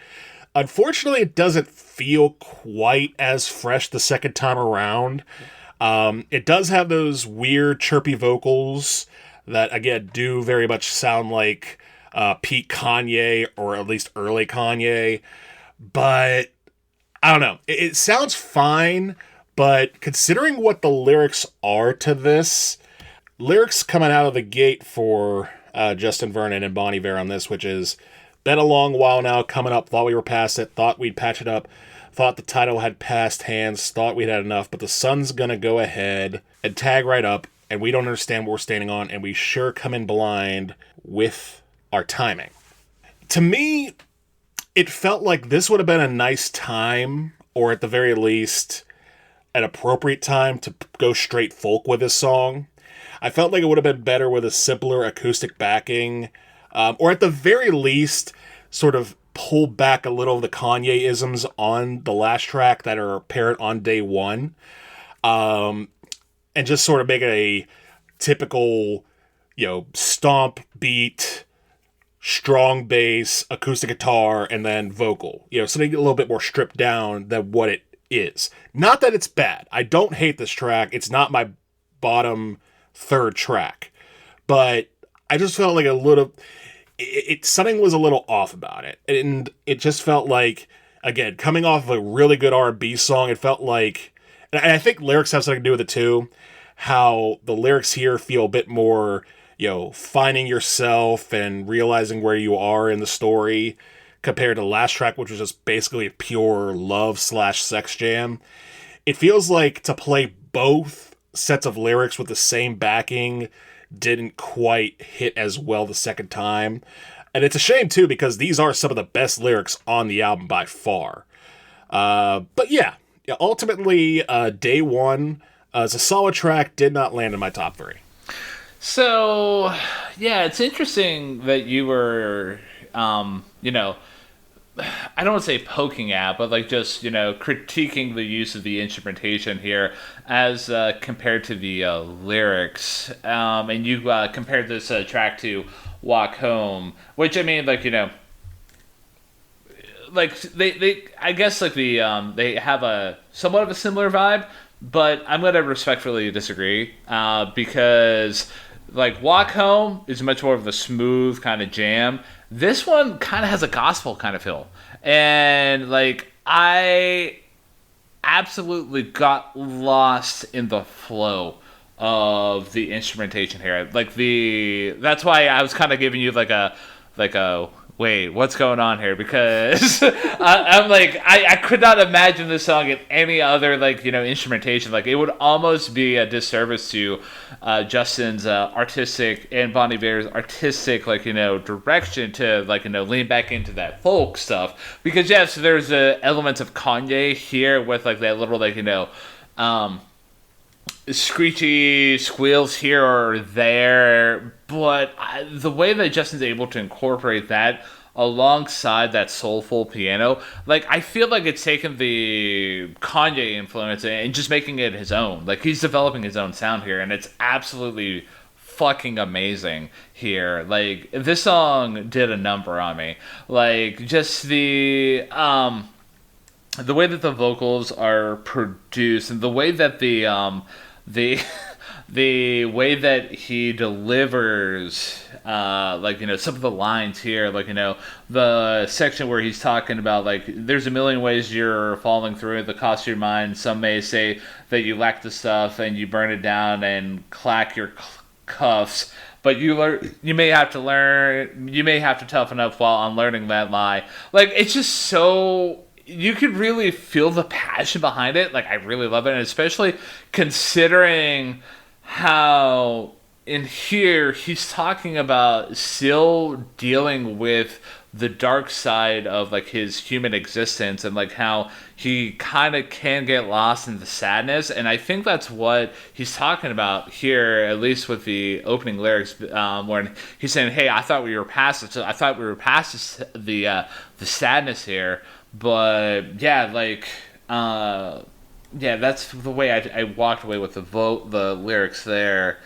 Unfortunately, it doesn't feel quite as fresh the second time around. It does have those weird chirpy vocals that, again, do very much sound like peak Kanye, or at least early Kanye. But I don't know. It sounds fine, but considering what the lyrics are to this, lyrics coming out of the gate for Justin Vernon and Bon Iver on this, which is, been a long while now, coming up, thought we were past it, thought we'd patch it up, thought the title had passed hands, thought we'd had enough, but the sun's gonna go ahead and tag right up, and we don't understand what we're standing on, and we sure come in blind with our timing. To me, it felt like this would have been a nice time, or at the very least, an appropriate time to go straight folk with this song. I felt like it would have been better with a simpler acoustic backing, or at the very least, sort of pull back a little of the Kanye-isms on the last track that are apparent on day one, and just sort of make it a typical, stomp beat, strong bass, acoustic guitar, and then vocal. Something a little bit more stripped down than what it is. Not that it's bad. I don't hate this track. It's not my bottom third track. But I just felt like something was a little off about it. And it just felt like, again, coming off of a really good R&B song, it felt like, and I think lyrics have something to do with it too, how the lyrics here feel a bit more, finding yourself and realizing where you are in the story, compared to the last track, which was just basically a pure love/sex jam. It feels like to play both sets of lyrics with the same backing didn't quite hit as well the second time. And it's a shame, too, because these are some of the best lyrics on the album by far. But yeah, ultimately, Day One is a solid track, did not land in my top three. So, yeah, it's interesting that you were, I don't want to say poking at, but like just, critiquing the use of the instrumentation here as compared to the lyrics. And you compared this track to Walk Home, which, I mean, like, like they I guess like they have a somewhat of a similar vibe, but I'm going to respectfully disagree because like Walk Home is much more of a smooth kind of jam. This one kind of has a gospel kind of feel. And like I absolutely got lost in the flow of the instrumentation here. Like that's why I was kind of giving you like a wait, what's going on here? Because I'm like, I could not imagine this song in any other, like, instrumentation. Like, it would almost be a disservice to Justin's artistic and Bon Iver's artistic, like, direction to, like, lean back into that folk stuff. Because, yes, there's elements of Kanye here with, like, that little, like, screechy squeals here or there, but the way that Justin's able to incorporate that alongside that soulful piano, like I feel like it's taken the Kanye influence and just making it his own. Like he's developing his own sound here, and it's absolutely fucking amazing here. Like this song did a number on me. Like just the way that the vocals are produced and the way that the way that he delivers, some of the lines here, the section where he's talking about, like, there's a million ways you're falling through the cost of your mind. Some may say that you lack the stuff and you burn it down and clack your cuffs. But you may have to toughen up while unlearning that lie. Like, it's just so... You could really feel the passion behind it. Like, I really love it. And especially considering how in here he's talking about still dealing with the dark side of, like, his human existence and, like, how he kind of can get lost in the sadness. And I think that's what he's talking about here, at least with the opening lyrics, when he's saying, hey, I thought we were past it. So I thought we were past the sadness here. But yeah, that's the way I walked away with the lyrics there.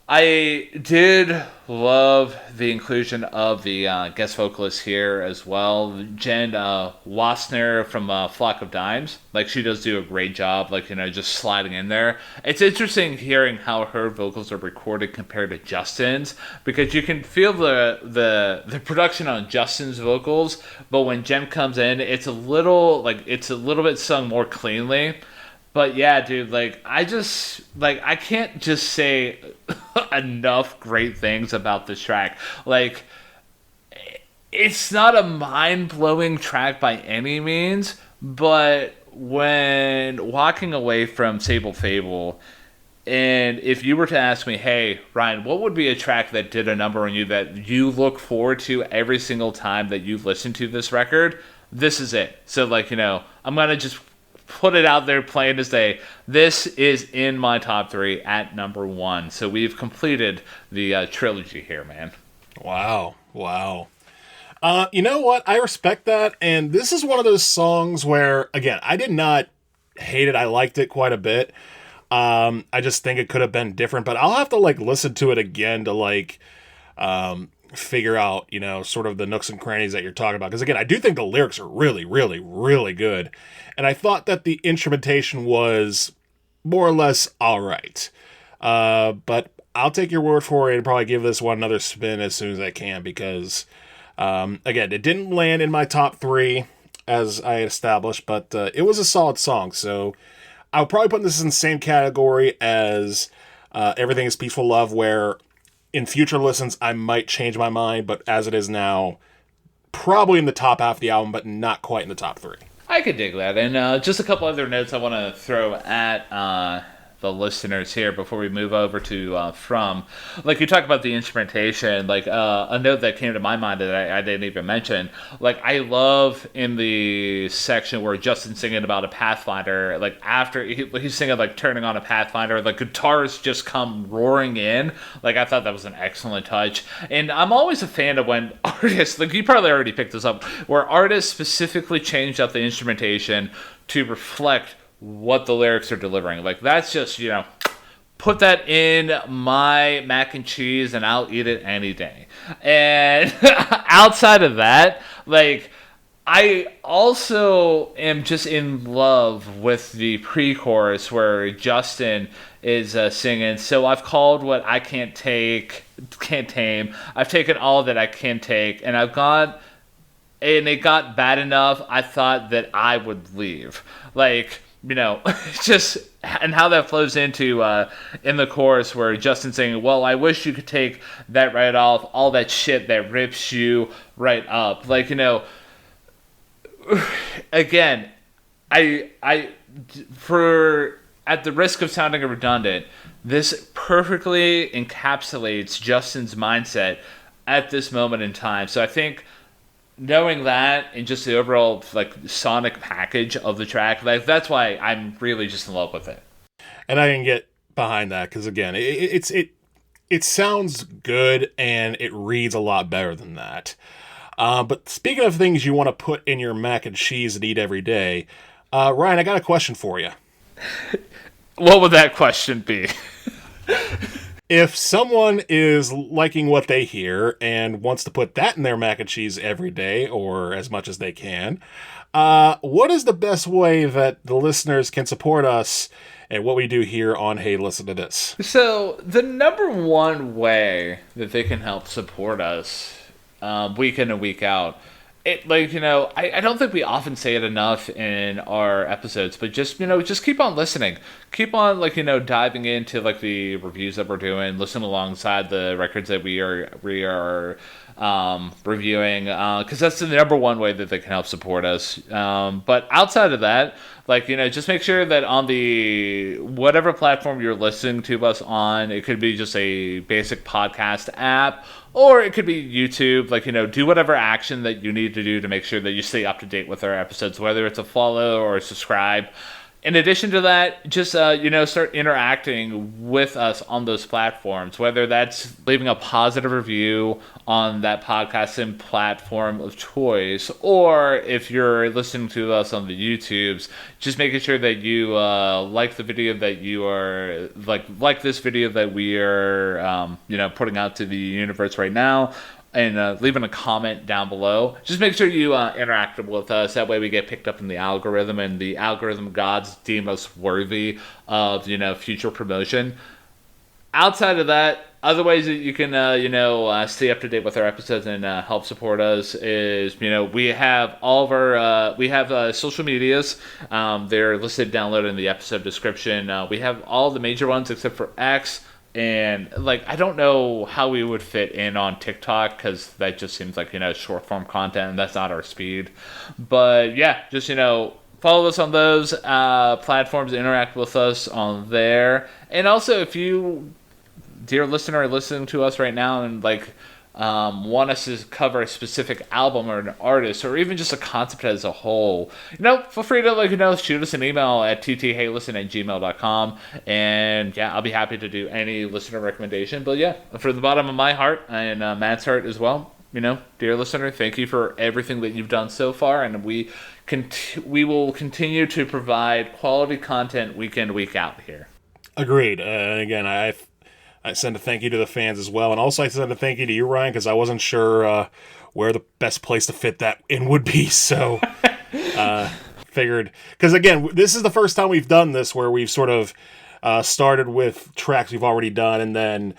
I did love the inclusion of the guest vocalist here as well, Jen Wassner from Flock of Dimes. Like, she does do a great job, like, just sliding in there. It's interesting hearing how her vocals are recorded compared to Justin's, because you can feel the production on Justin's vocals, but when Jen comes in, it's a little bit sung more cleanly. But yeah, dude, like, I can't just say enough great things about this track. Like, it's not a mind-blowing track by any means, but when walking away from SABLE fABLE, and if you were to ask me, hey, Ryan, what would be a track that did a number on you that you look forward to every single time that you listen to this record, this is it. So, like, I'm going to just put it out there plain to say, this is in my top 3 at number 1. So we've completed the trilogy here, man. Wow. You know what? I respect that. And this is one of those songs where, again, I did not hate it. I liked it quite a bit. I just think it could have been different, but I'll have to listen to it again to figure out, sort of the nooks and crannies that you're talking about. Because again, I do think the lyrics are really, really, really good. And I thought that the instrumentation was more or less all right. But I'll take your word for it and probably give this one another spin as soon as I can, because, again, it didn't land in my top 3 as I established, but it was a solid song. So I'll probably put this in the same category as Everything is Peaceful Love, where in future listens I might change my mind, but as it is now, probably in the top half of the album, but not quite in the top 3. I could dig that. And just a couple other notes I want to throw at the listeners here before we move over to From. Like, you talk about the instrumentation, like, a note that came to my mind that I didn't even mention. Like, I love in the section where Justin's singing about a Pathfinder, like, after he's singing, like, turning on a Pathfinder, the guitars just come roaring in. Like, I thought that was an excellent touch. And I'm always a fan of when artists, like, you probably already picked this up, where artists specifically changed up the instrumentation to reflect what the lyrics are delivering. Like, that's just, put that in my mac and cheese and I'll eat it any day. And outside of that, like, I also am just in love with the pre-chorus where Justin is singing, so I've called what I can't tame. I've taken all that I can take, and it got bad enough, I thought that I would leave. Like, just, and how that flows into in the chorus where Justin's saying, well, I wish you could take that right off, all that shit that rips you right up. Like, again, for at the risk of sounding redundant, this perfectly encapsulates Justin's mindset at this moment in time. So I think knowing that and just the overall sonic package of the track, that's why I'm really just in love with it. And I can get behind that because, again, it sounds good and it reads a lot better than that. But speaking of things you want to put in your mac and cheese and eat every day, Ryan, I got a question for you. What would that question be? If someone is liking what they hear and wants to put that in their mac and cheese every day, or as much as they can, what is the best way that the listeners can support us and what we do here on Hey, Listen to This? So, the number one way that they can help support us week in and week out, I don't think we often say it enough in our episodes, but just keep on listening. Keep on, diving into, the reviews that we're doing, listen alongside the records that we are reviewing, because that's the number one way that they can help support us. But outside of that, just make sure that on the whatever platform you're listening to us on, it could be just a basic podcast app, or it could be YouTube, do whatever action that you need to do to make sure that you stay up to date with our episodes, whether it's a follow or a subscribe. In addition to that, just start interacting with us on those platforms, whether that's leaving a positive review on that podcasting platform of choice, or if you're listening to us on the YouTubes, just making sure that you like the video that you are like this video that we are putting out to the universe right now, and leaving a comment down below. Just make sure you interact with us. That way we get picked up in the algorithm, and the algorithm gods deem us worthy of, future promotion. Outside of that, other ways that you can, stay up to date with our episodes and help support us is, we have all of our, social medias. They're listed downloaded in the episode description. We have all the major ones except for X. And, I don't know how we would fit in on TikTok, because that just seems like, short-form content, and that's not our speed. But, yeah, just, follow us on those platforms, interact with us on there. And also, if you, dear listener, are listening to us right now and, want us to cover a specific album or an artist, or even just a concept as a whole, feel free to shoot us an email at ttheylisten@gmail.com, and I'll be happy to do any listener recommendation. But from the bottom of my heart and Matt's heart as well, dear listener, thank you for everything that you've done so far, and we will continue to provide quality content week in, week out here. Agreed. And again, I send a thank you to the fans as well. And also I send a thank you to you, Ryan, because I wasn't sure where the best place to fit that in would be. So figured, because again, this is the first time we've done this where we've sort of started with tracks we've already done. And then,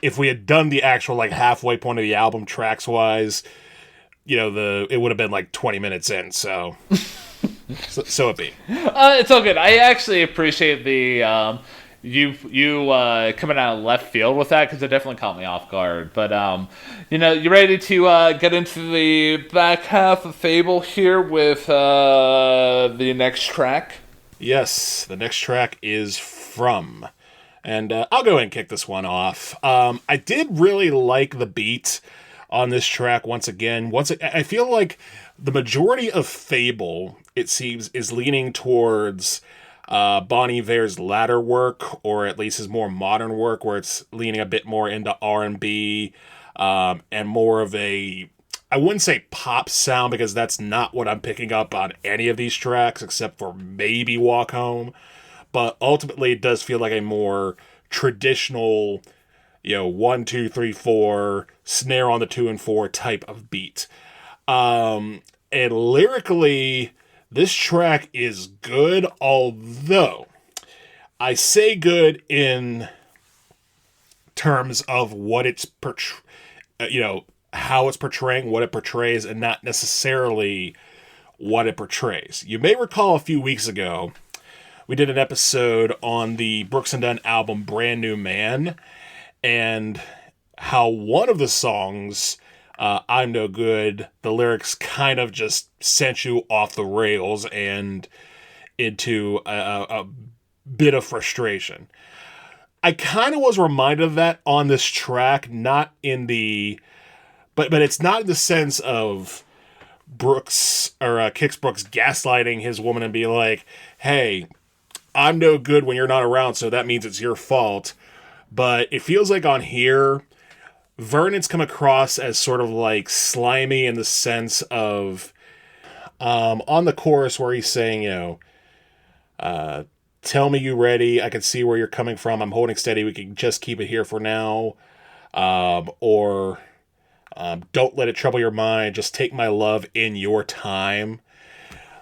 if we had done the actual halfway point of the album tracks wise, it would have been 20 minutes in. So, so it be. It's all good. I actually appreciate the, you coming out of left field with that, because it definitely caught me off guard. But you ready to get into the back half of Fable here with the next track? Yes, the next track is From, and I'll go ahead and kick this one off. I did really like the beat on this track. Once again, I feel like the majority of Fable, it seems, is leaning towards Bon Iver's latter work, or at least his more modern work, where it's leaning a bit more into R&B and more of a, I wouldn't say pop sound, because that's not what I'm picking up on any of these tracks, except for maybe Walk Home. But ultimately, it does feel like a more traditional, 1, 2, 3, 4, snare on the 2 and 4 type of beat. And lyrically, this track is good, although I say good in terms of what it's how it's portraying what it portrays, and not necessarily what it portrays. You may recall a few weeks ago, we did an episode on the Brooks and Dunn album Brand New Man, and how one of the songs, I'm No Good, the lyrics kind of just sent you off the rails and into a bit of frustration. I kind of was reminded of that on this track, not in the... But it's not in the sense of Brooks, or Kix Brooks gaslighting his woman and being like, hey, I'm no good when you're not around, so that means it's your fault. But it feels like on here, Vernon's come across as sort of slimy in the sense of, on the chorus where he's saying, tell me you ready, I can see where you're coming from, I'm holding steady, we can just keep it here for now. Or don't let it trouble your mind, just take my love in your time.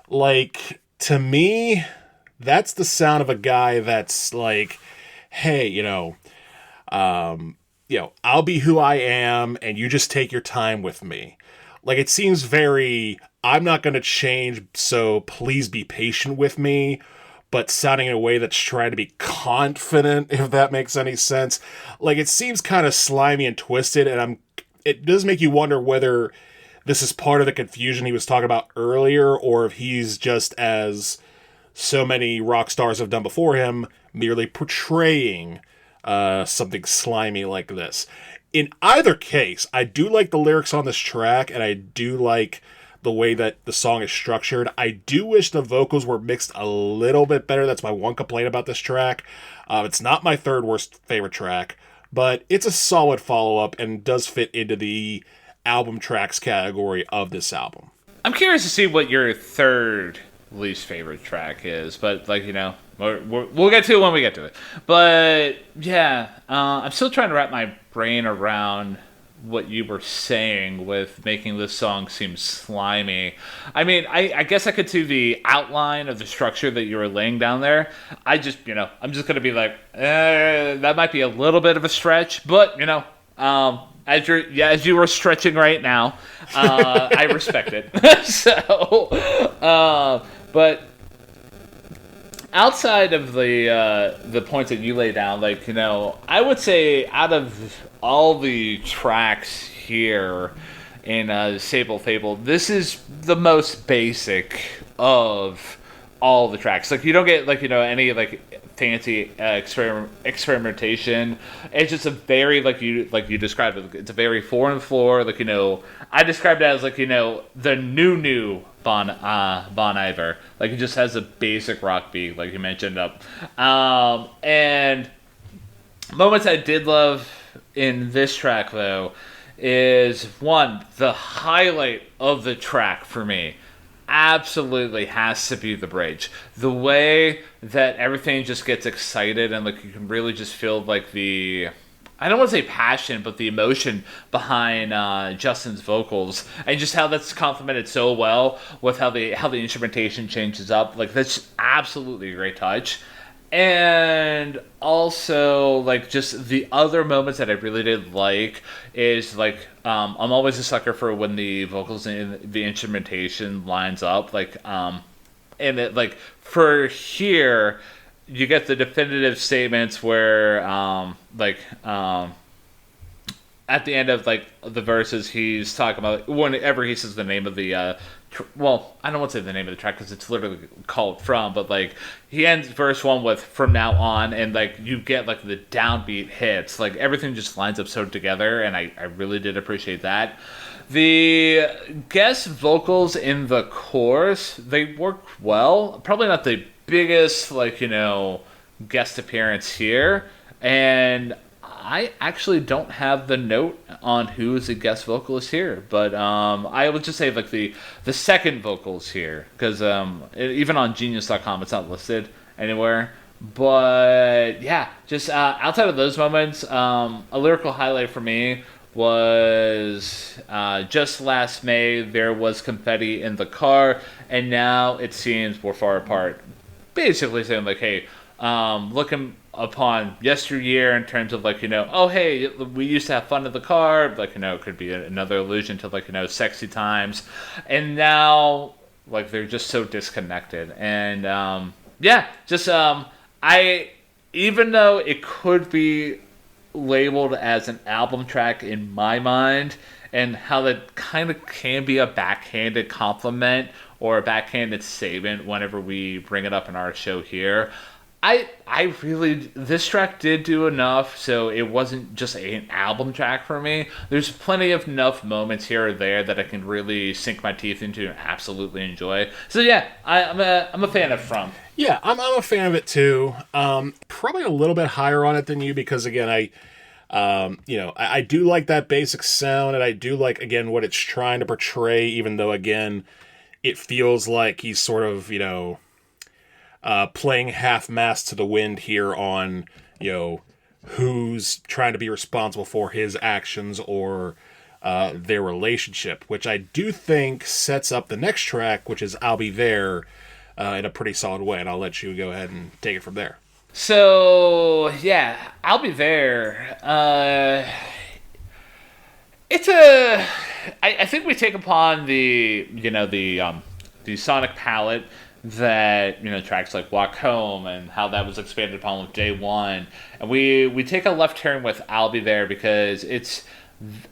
To me, that's the sound of a guy that's hey, I'll be who I am, and you just take your time with me. It seems very, I'm not going to change, so please be patient with me, but sounding in a way that's trying to be confident, if that makes any sense. It seems kind of slimy and twisted, and it does make you wonder whether this is part of the confusion he was talking about earlier, or if he's just, as so many rock stars have done before him, merely portraying something slimy like this. In either case, I do like the lyrics on this track, and I do like the way that the song is structured. I do wish the vocals were mixed a little bit better. That's my one complaint about this track. It's not my third worst favorite track, but it's a solid follow-up and does fit into the album tracks category of this album. I'm curious to see what your third least favorite track is, but like, you know, we'll get to it when we get to it. But yeah, I'm still trying to wrap my brain around what you were saying with making this song seem slimy. I mean, I guess I could see the outline of the structure that you were laying down there. I'm just going to be like, that might be a little bit of a stretch, but, you know, as you were stretching right now, I respect it. But outside of the points that you lay down, like, you know, I would say out of all the tracks here in SABLE fABLE, this is the most basic of all the tracks. Like, you don't get, like, you know, any like fancy experimentation. It's just a very, like you described it, it's a very four on the floor, like, you know, I described it as, like, you know, the new Bon Iver. Like, it just has a basic rock beat, like you mentioned up. And moments I did love in this track, though, is one, the highlight of the track for me absolutely has to be the bridge. The way that everything just gets excited and, like, you can really just feel, like, the, I don't want to say passion, but the emotion behind Justin's vocals, and just how that's complemented so well with how the instrumentation changes up. Like, that's absolutely a great touch. And also, like, just the other moments that I really did like is, like, I'm always a sucker for when the vocals and the instrumentation lines up, like, and it, like, for here, you get the definitive statements where, at the end of, like, the verses, he's talking about, whenever he says the name of the, well, I don't want to say the name of the track because it's literally called From, but, like, he ends verse 1 with From Now On, and, like, you get, like, the downbeat hits. Like, everything just lines up so together, and I really did appreciate that. The guest vocals in the chorus, they worked well. Probably not the biggest, like, you know, guest appearance here, and I actually don't have the note on who is the guest vocalist here, but I would just say, like, the second vocals here, because even on Genius.com it's not listed anywhere. But yeah, just outside of those moments, a lyrical highlight for me was just last May there was confetti in the car, and now it seems we're far apart. Basically saying, like, hey, looking upon yesteryear in terms of, like, you know, oh, hey, we used to have fun in the car, like, you know, it could be another allusion to, like, you know, sexy times, and now, like, they're just so disconnected. And yeah, just even though it could be labeled as an album track in my mind, and how that kind of can be a backhanded compliment or a backhanded statement whenever we bring it up in our show here, I really, this track did do enough so it wasn't just an album track for me. There's plenty of enough moments here or there that I can really sink my teeth into and absolutely enjoy. So yeah, I'm a fan of From. Yeah, I'm a fan of it too. Probably a little bit higher on it than you because, again, I do like that basic sound, and I do like, again, what it's trying to portray, even though, again, it feels like he's sort of, you know, playing half-mast to the wind here on, you know, who's trying to be responsible for his actions or their relationship, which I do think sets up the next track, which is I'll Be There, in a pretty solid way, and I'll let you go ahead and take it from there. So, yeah, I'll Be There. I think we take upon the sonic palette that, you know, tracks like Walk Home and how that was expanded upon with Day One, and we take a left turn with I'll Be There because it's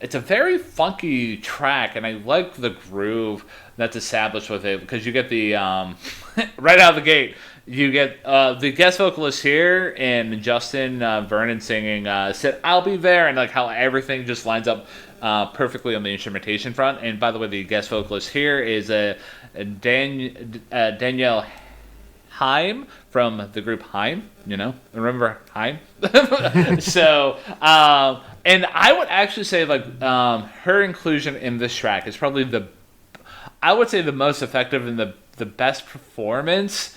a very funky track, and I like the groove that's established with it because you get the right out of the gate. You get the guest vocalist here and Justin Vernon singing said I'll Be There, and like how everything just lines up perfectly on the instrumentation front. And by the way, the guest vocalist here is Danielle Haim from the group Haim. Remember Haim? So, and I would actually say her inclusion in this track is probably I would say the most effective and the best performance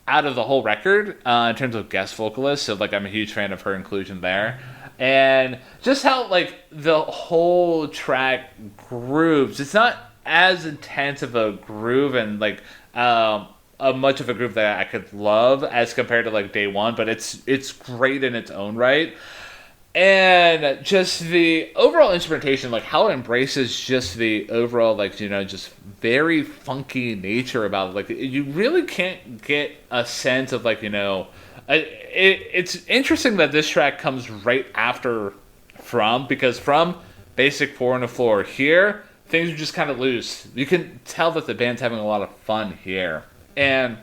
out of the whole record in terms of guest vocalists. So I'm a huge fan of her inclusion there. And just how the whole track grooves. It's not as intense of a groove and much of a groove that I could love as compared to Day One, but it's great in its own right. And just the overall instrumentation, how it embraces just the overall, just very funky nature about it. You really can't get a sense of, it's interesting that this track comes right after because From, basic 4 on the floor. Here, things are just kind of loose. You can tell that the band's having a lot of fun here. And,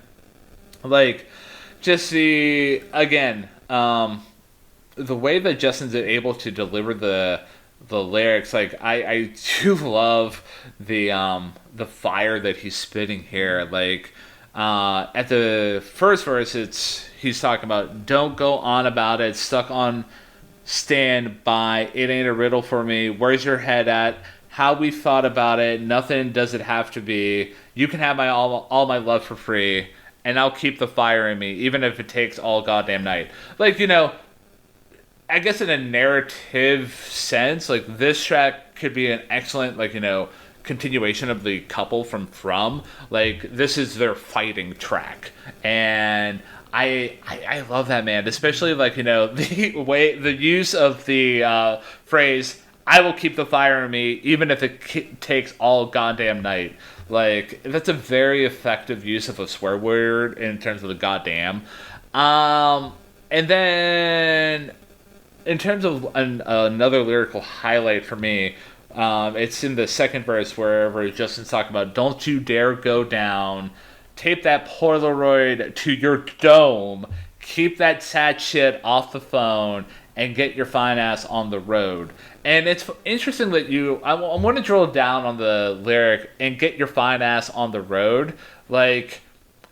just again, the way that Justin's able to deliver the lyrics, I do love the fire that he's spitting here. At the first verse, he's talking about don't go on about it, stuck on standby, it ain't a riddle for me. Where's your head at? How we thought about it? Nothing does it have to be. You can have all my love for free, and I'll keep the fire in me, even if it takes all goddamn night. I guess in a narrative sense, this track could be an excellent, continuation of the couple from. This is their fighting track. And I love that, man. Especially, the use of the phrase, I will keep the fire in me, even if it takes all goddamn night. That's a very effective use of a swear word in terms of the goddamn. And then, in terms of another lyrical highlight for me, it's in the second verse wherever Justin's talking about, don't you dare go down, tape that Polaroid to your dome, keep that sad shit off the phone, and get your fine ass on the road. And it's interesting that I want to drill down on the lyric, and get your fine ass on the road.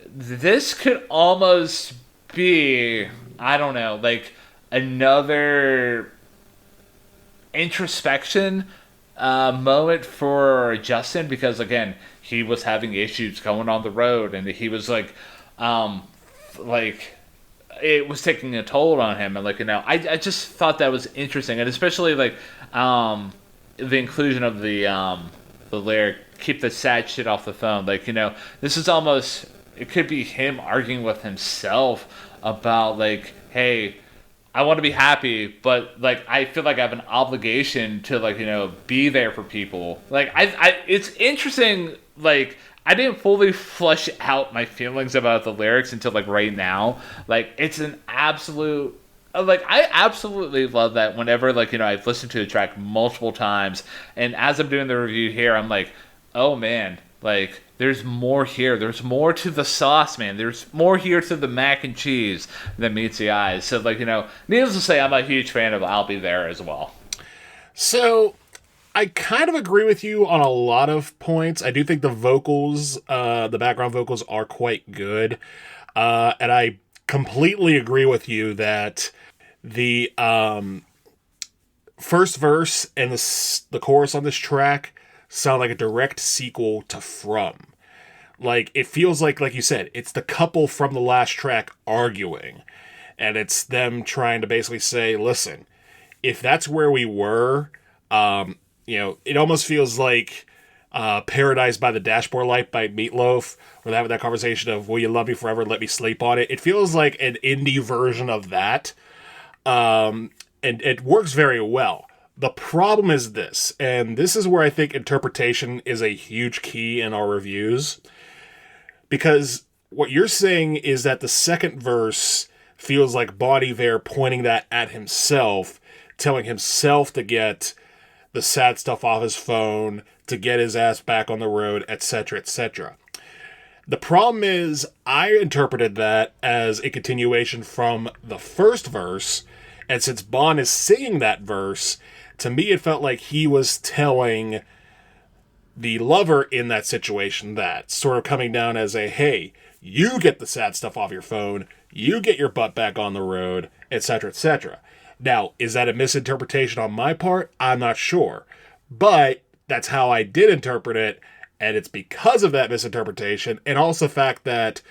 This could almost be, I don't know, another introspection moment for Justin, because again, he was having issues going on the road, and he was it was taking a toll on him, and I just thought that was interesting, and especially the inclusion of the lyric, keep the sad shit off the phone. This is almost, it could be him arguing with himself about hey, I want to be happy, but I feel like I have an obligation to be there for people. It's interesting. I didn't fully flush out my feelings about the lyrics until right now. It's an absolute. I absolutely love that whenever I've listened to a track multiple times, and as I'm doing the review here, I'm oh man, there's more here. There's more to the sauce, man. There's more here to the mac and cheese than meets the eyes. So, needless to say, I'm a huge fan of I'll Be There as well. So, I kind of agree with you on a lot of points. I do think the vocals, the background vocals are quite good. And I completely agree with you that the first verse and the chorus on this track sound like a direct sequel to From. It feels like you said, it's the couple from the last track arguing. And it's them trying to basically say, listen, if that's where we were, it almost feels like Paradise by the Dashboard Light by Meatloaf, where they have that conversation of, will you love me forever, let me sleep on it. It feels like an indie version of that. And it works very well. The problem is this, and this is where I think interpretation is a huge key in our reviews, because what you're saying is that the second verse feels like Bon Iver pointing that at himself, telling himself to get the sad stuff off his phone, to get his ass back on the road, etc., etc. The problem is, I interpreted that as a continuation from the first verse, And since Bond is singing that verse, to me it felt like he was telling the lover in that situation that, sort of coming down as a, hey, you get the sad stuff off your phone, you get your butt back on the road, etc., etc. Now, is that a misinterpretation on my part? I'm not sure. But that's how I did interpret it, and it's because of that misinterpretation, and also the fact that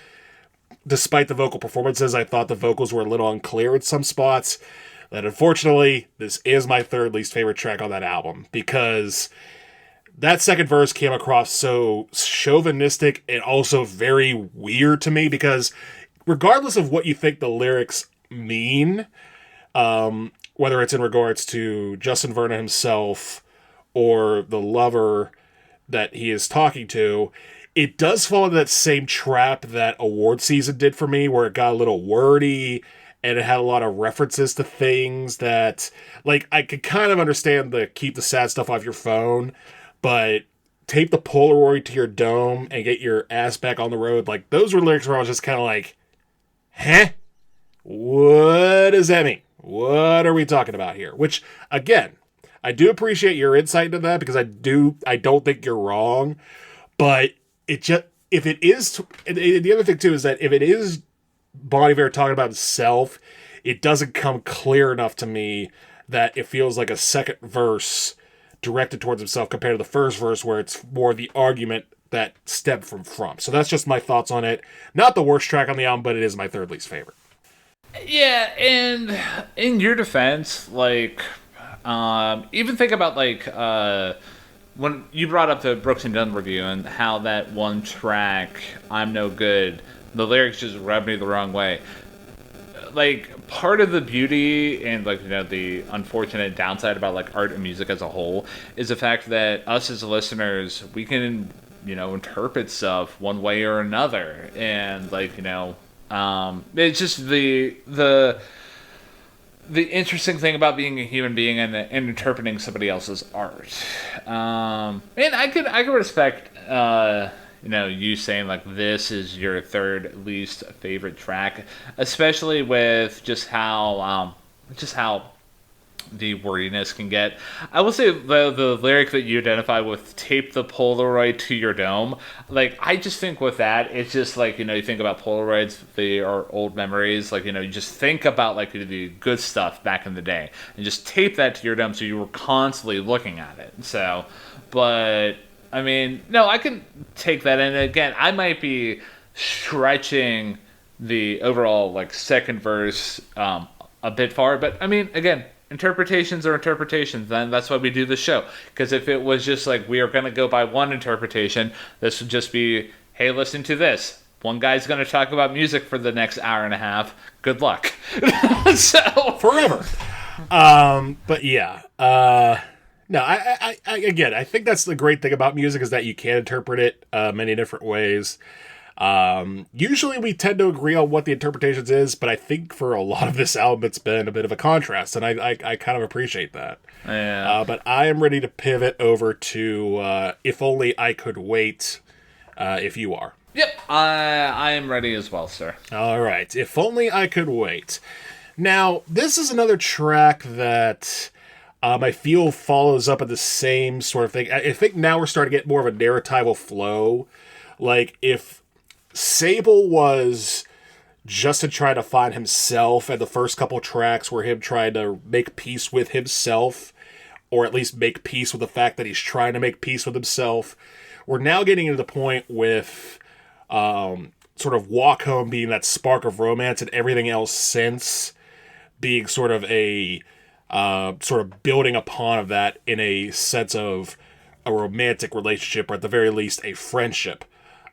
despite the vocal performances, I thought the vocals were a little unclear in some spots, that unfortunately, this is my third least favorite track on that album, because that second verse came across so chauvinistic and also very weird to me, because regardless of what you think the lyrics mean, whether it's in regards to Justin Vernon himself or the lover that he is talking to, it does fall into that same trap that award season did for me, where it got a little wordy and it had a lot of references to things that, like, I could kind of understand the keep the sad stuff off your phone, but tape the Polaroid to your dome and get your ass back on the road. Like, those were lyrics where I was just kind of like, huh? What does that mean? What are we talking about here? Which, again, I do appreciate your insight into that, because I don't think you're wrong, but it just, if it is, and the other thing too is that if it is Bon Iver talking about himself, it doesn't come clear enough to me that it feels like a second verse directed towards himself compared to the first verse, where it's more the argument that stemmed from. So that's just my thoughts on it. Not the worst track on the album, but it is my third least favorite. Yeah, and in your defense, like, even think about, like, when you brought up the Brooks and Dunn review and how that one track, I'm No Good, the lyrics just rubbed me the wrong way. Like, part of the beauty and, like, you know, the unfortunate downside about, like, art and music as a whole is the fact that us as listeners, we can, you know, interpret stuff one way or another. And, like, you know, it's just the interesting thing about being a human being and interpreting somebody else's art. And I could respect, you know, you saying, like, this is your third least favorite track, especially with just how the wordiness can get. I will say the lyric that you identify with tape the Polaroid to your dome, like, I just think with that, it's just like, you know, you think about Polaroids, they are old memories, like, you know, you just think about, like, the good stuff back in the day and just tape that to your dome so you were constantly looking at it. So, but I mean, no, I can take that, and again, I might be stretching the overall, like, second verse a bit far, but I mean, again, interpretations are interpretations, and that's why we do the show. Because if it was just like we are going to go by one interpretation, this would just be, hey, listen to this. One guy's going to talk about music for the next hour and a half. Good luck. So forever. But yeah. No, I again, I think that's the great thing about music, is that you can interpret it many different ways. Usually we tend to agree on what the interpretations is, but I think for a lot of this album it's been a bit of a contrast, and I kind of appreciate that. Yeah. But I am ready to pivot over to If Only I Could Wait, if you are. Yep, I am ready as well, sir. All right, If Only I Could Wait. Now, this is another track that I feel follows up on the same sort of thing. I think now we're starting to get more of a narratival flow. Like, if SABLE was just to try to find himself, and the first couple tracks were him trying to make peace with himself, or at least make peace with the fact that he's trying to make peace with himself, we're now getting to the point with sort of Walk Home being that spark of romance, and everything else since being sort of a sort of building upon of that in a sense of a romantic relationship, or at the very least a friendship.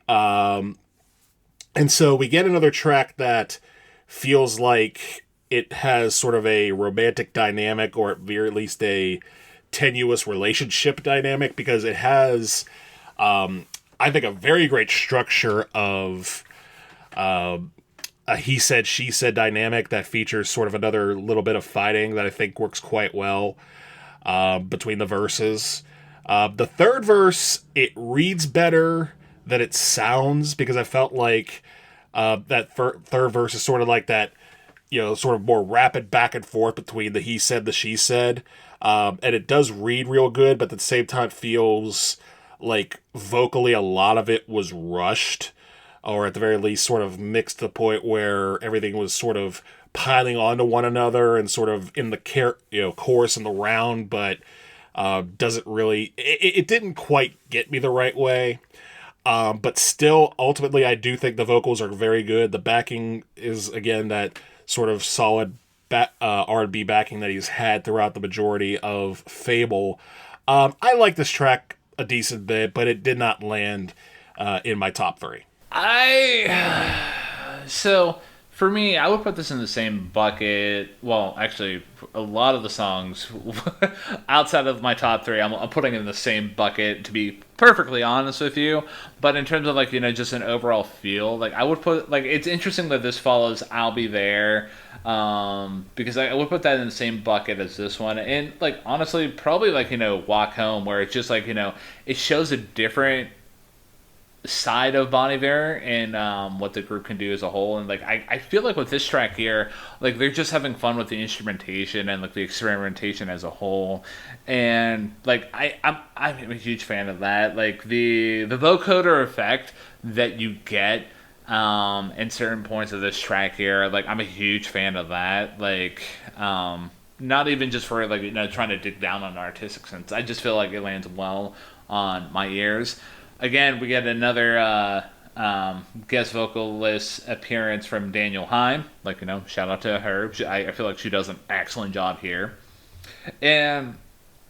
And so we get another track that feels like it has sort of a romantic dynamic, or at the very least a tenuous relationship dynamic, because it has, I think, a very great structure of a he said, she said dynamic that features sort of another little bit of fighting that I think works quite well between the verses. The third verse, it reads better than it sounds, because I felt like that third verse is sort of like that sort of more rapid back and forth between the he said, the she said. And it does read real good, but at the same time feels like vocally a lot of it was rushed, or at the very least sort of mixed to the point where everything was sort of piling onto one another and sort of in the chorus and the round, but doesn't really, it didn't quite get me the right way. But still, ultimately, I do think the vocals are very good. The backing is, again, that sort of solid R&B backing that he's had throughout the majority of fABLE. I like this track a decent bit, but it did not land in my top three. So for me, I would put this in the same bucket. Well, actually, a lot of the songs outside of my top three, I'm putting in the same bucket, to be perfectly honest with you. But in terms of like, just an overall feel, like I would put, like, it's interesting that this follows "I'll Be There," because I would put that in the same bucket as this one. And like honestly, probably like "Walk Home," where it's just like it shows a different side of Bon Iver and what the group can do as a whole. And like I feel like with this track here, like they're just having fun with the instrumentation and like the experimentation as a whole. And like I'm a huge fan of that. Like the vocoder effect that you get in certain points of this track here, like I'm a huge fan of that. Like not even just for like trying to dig down on the artistic sense. I just feel like it lands well on my ears. Again, we get another guest vocalist appearance from Daniel Heim. Like, shout out to her. I feel like she does an excellent job here. And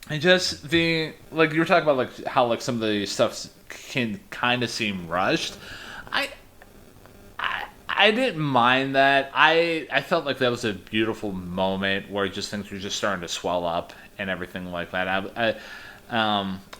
just like you were talking about, like how like some of the stuff can kind of seem rushed. I didn't mind that. I felt like that was a beautiful moment where just things were just starting to swell up and everything like that.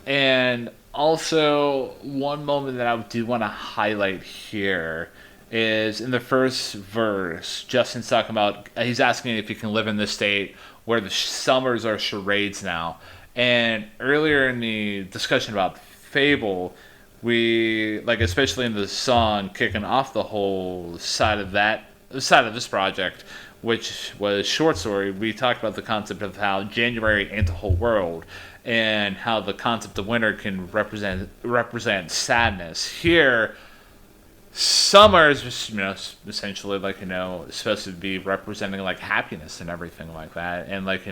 And also, one moment that I do want to highlight here is in the first verse, Justin's talking about, he's asking if he can live in this state where the summers are charades now. And earlier in the discussion about fABLE, we, like, especially in the song kicking off the whole side of this project, which was Short Story, we talked about the concept of how January ain't the whole world, and how the concept of winter can represent sadness. Here, summer is just, essentially like, supposed to be representing like happiness and everything like that. And like,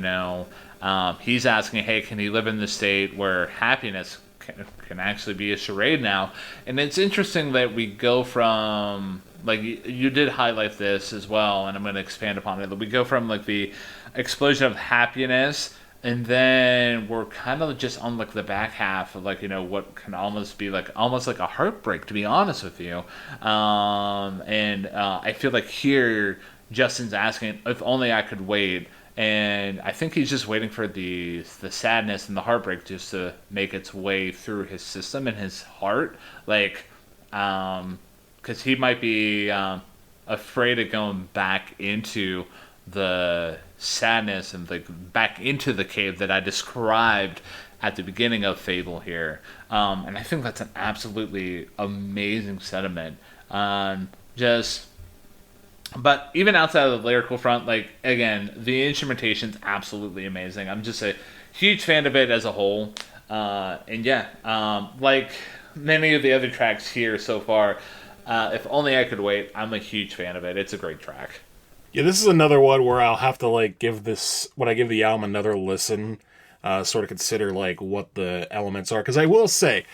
he's asking, hey, can he live in the state where happiness can actually be a charade now? And it's interesting that we go from, like, you did highlight this as well, and I'm going to expand upon it. We go from like the explosion of happiness, and then we're kind of just on like the back half of like what can almost be like a heartbreak, to be honest with you. And I feel like here Justin's asking if only I could wait, and I think he's just waiting for the sadness and the heartbreak just to make its way through his system and his heart, like because he might be afraid of going back into the sadness and like back into the cave that I described at the beginning of fABLE here. And I think that's an absolutely amazing sentiment. But even outside of the lyrical front, like, again, the instrumentation's absolutely amazing. I'm just a huge fan of it as a whole. And yeah, like many of the other tracks here so far, if only I could wait, I'm a huge fan of it. It's a great track. Yeah, this is another one where I'll have to like give this, when I give the album another listen, sort of consider like what the elements are. Because I will say,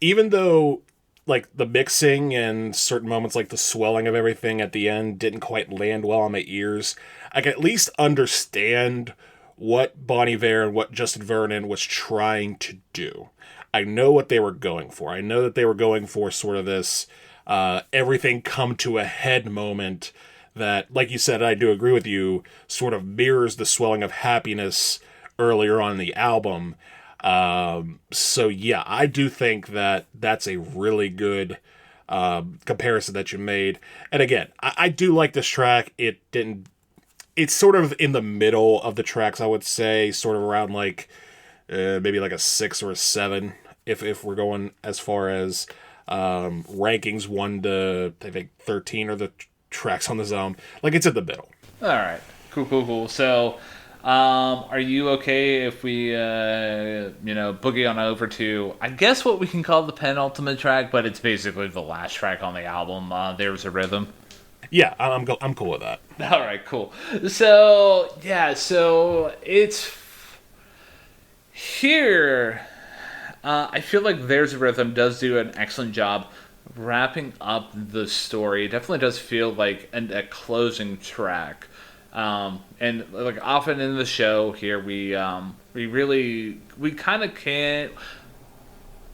even though like the mixing and certain moments like the swelling of everything at the end didn't quite land well on my ears, I can at least understand what Bon Iver and what Justin Vernon was trying to do. I know what they were going for. I know that they were going for sort of this everything come to a head moment that, like you said, I do agree with you, sort of mirrors the swelling of happiness earlier on in the album. So yeah, I do think that that's a really good comparison that you made. And again, I do like this track. It's sort of in the middle of the tracks, I would say, sort of around like maybe like a 6 or a 7, if we're going as far as rankings 1 to I think 13 or the tracks on the album. Like, it's in the middle. All right. Cool. So, are you okay if we, boogie on over to, I guess, what we can call the penultimate track, but it's basically the last track on the album. There's a rhythm. Yeah, I'm cool with that. All right, cool. So yeah, so it's here. I feel like There's a Rhythm does do an excellent job wrapping up the story. It definitely does feel like a closing track. And like often in the show here, we kind of can't.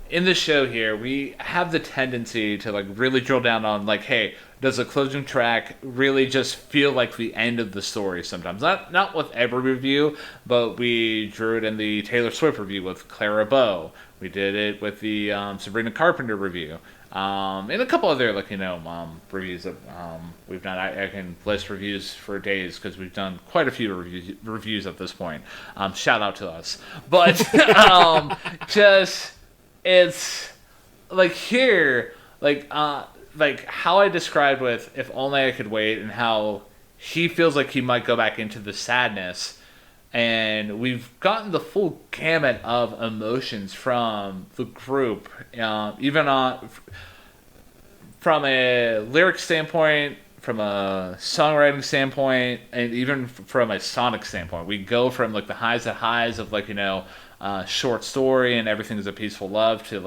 In the show here, we have the tendency to like really drill down on like, hey, does the closing track really just feel like the end of the story sometimes? Not with every review, but we drew it in the Taylor Swift review with Clara Bow. We did it with the Sabrina Carpenter review. And a couple other reviews that we've done. I can list reviews for days because we've done quite a few reviews at this point. Shout out to us, but just it's like here, like how I described with If Only I Could Wait, and how he feels like he might go back into the sadness, and we've gotten the full gamut of emotions from the group, even on from a lyric standpoint, from a songwriting standpoint, and even from a sonic standpoint. We go from like the highs of like short story and Everything Is a Peaceful Love to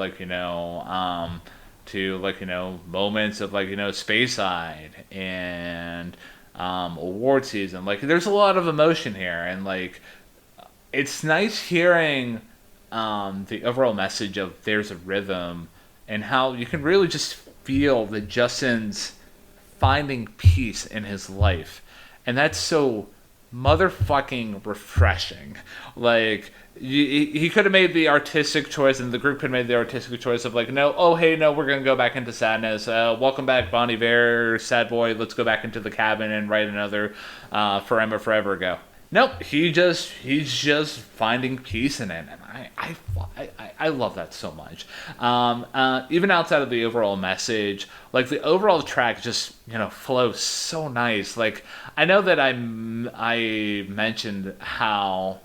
moments of Speyside and award season. Like there's a lot of emotion here, and like it's nice hearing the overall message of There's a Rhythm, and how you can really just feel that Justin's finding peace in his life, and that's so motherfucking refreshing. Like he could have made the artistic choice, and the group could have made the artistic choice of like, no, oh hey, no, we're gonna go back into sadness. Welcome back, Bon Iver, sad boy. Let's go back into the cabin and write another forever ago. Nope, he's just finding peace in it, and I love that so much. Even outside of the overall message, like the overall track just flows so nice. Like I know that I mentioned how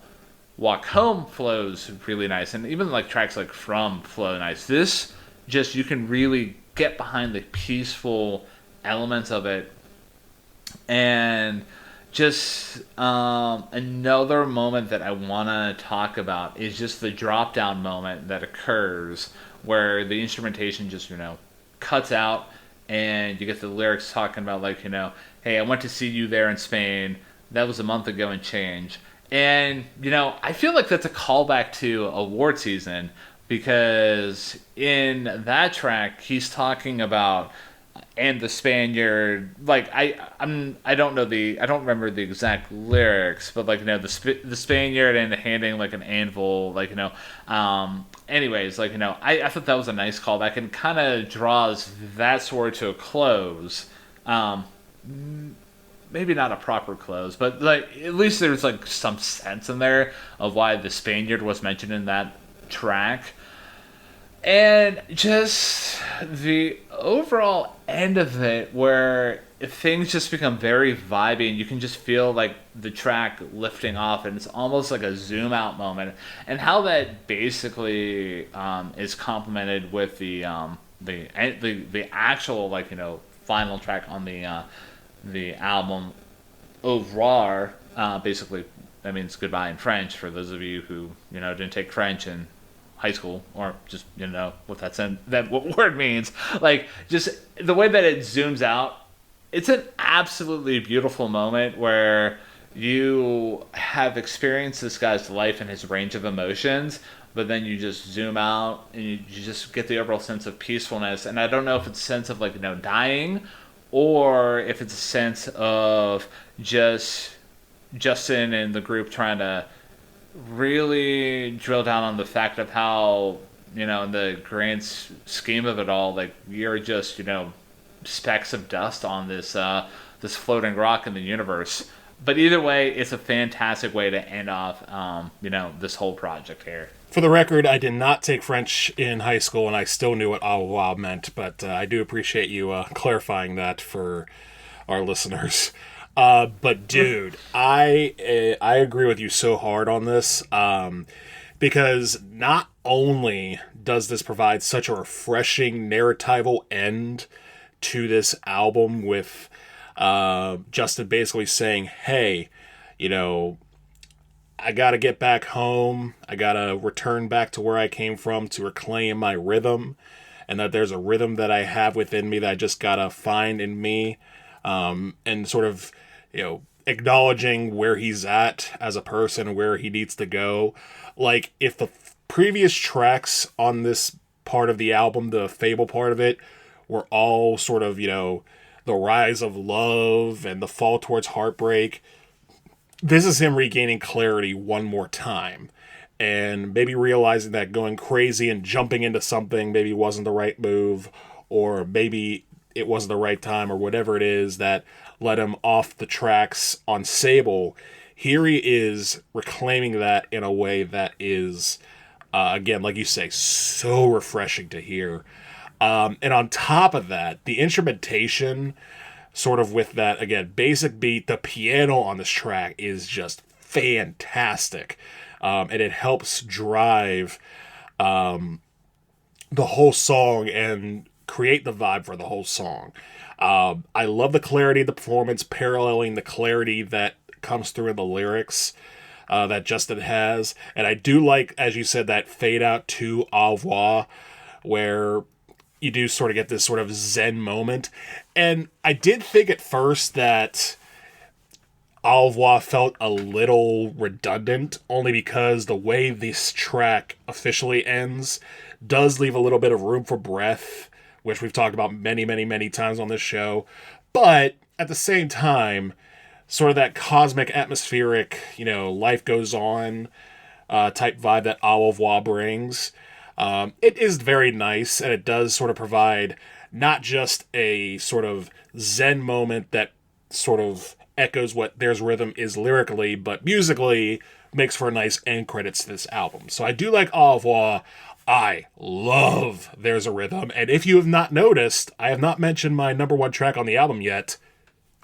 Walk Home flows really nice, and even like tracks like From flow nice. This just, you can really get behind the peaceful elements of it, and just another moment that I want to talk about is just the drop down moment that occurs where the instrumentation just cuts out, and you get the lyrics talking about like hey, I went to see you there in Spain, that was a month ago and change. And I feel like that's a callback to award season, because in that track he's talking about and the Spaniard, like I don't remember the exact lyrics, but like the Spaniard and handing like an anvil, anyways, I thought that was a nice callback and kind of draws that story to a close. Maybe not a proper close, but like at least there's like some sense in there of why the Spaniard was mentioned in that track. And just the overall end of it, where things just become very vibey, and you can just feel like the track lifting off, and it's almost like a zoom out moment. And how that basically is complemented with the actual final track on the album, Au revoir. Basically, that means goodbye in French for those of you who didn't take French and high school, or just what what word means. Like just the way that it zooms out, it's an absolutely beautiful moment where you have experienced this guy's life and his range of emotions, but then you just zoom out and you just get the overall sense of peacefulness. And I don't know if it's a sense of dying, or if it's a sense of just Justin and the group trying to really drill down on the fact of how in the grand scheme of it all, like we are just specks of dust on this floating rock in the universe. But either way, it's a fantastic way to end off this whole project here. For the record, I did not take French in high school, and I still knew what au revoir meant, but I do appreciate you clarifying that for our listeners. But dude, I agree with you so hard on this. Because not only does this provide such a refreshing narratival end to this album with Justin basically saying, hey, you know, I gotta get back home. I gotta return back to where I came from to reclaim my rhythm. And that there's a rhythm that I have within me that I just gotta find in me. And sort of, acknowledging where he's at as a person, where he needs to go. Like, if the previous tracks on this part of the album, the fABLE part of it, were all sort of, the rise of love and the fall towards heartbreak, this is him regaining clarity one more time. And maybe realizing that going crazy and jumping into something maybe wasn't the right move, or maybe it wasn't the right time, or whatever it is that led him off the tracks on SABLE. Here he is reclaiming that in a way that is, again, like you say, so refreshing to hear. And on top of that, the instrumentation, sort of with that, again, basic beat, the piano on this track is just fantastic. And it helps drive the whole song and create the vibe for the whole song. I love the clarity of the performance, paralleling the clarity that comes through in the lyrics that Justin has. And I do like, as you said, that fade out to au revoir, where you do sort of get this sort of zen moment. And I did think at first that au revoir felt a little redundant, only because the way this track officially ends does leave a little bit of room for breath, which we've talked about many, many, many times on this show. But at the same time, sort of that cosmic, atmospheric, life goes on type vibe that au revoir brings. It is very nice, and it does sort of provide not just a sort of zen moment that sort of echoes what There's Rhythm is lyrically, but musically makes for a nice end credits to this album. So I do like au revoir. I love There's a Rhythm, and if you have not noticed, I have not mentioned my number one track on the album yet.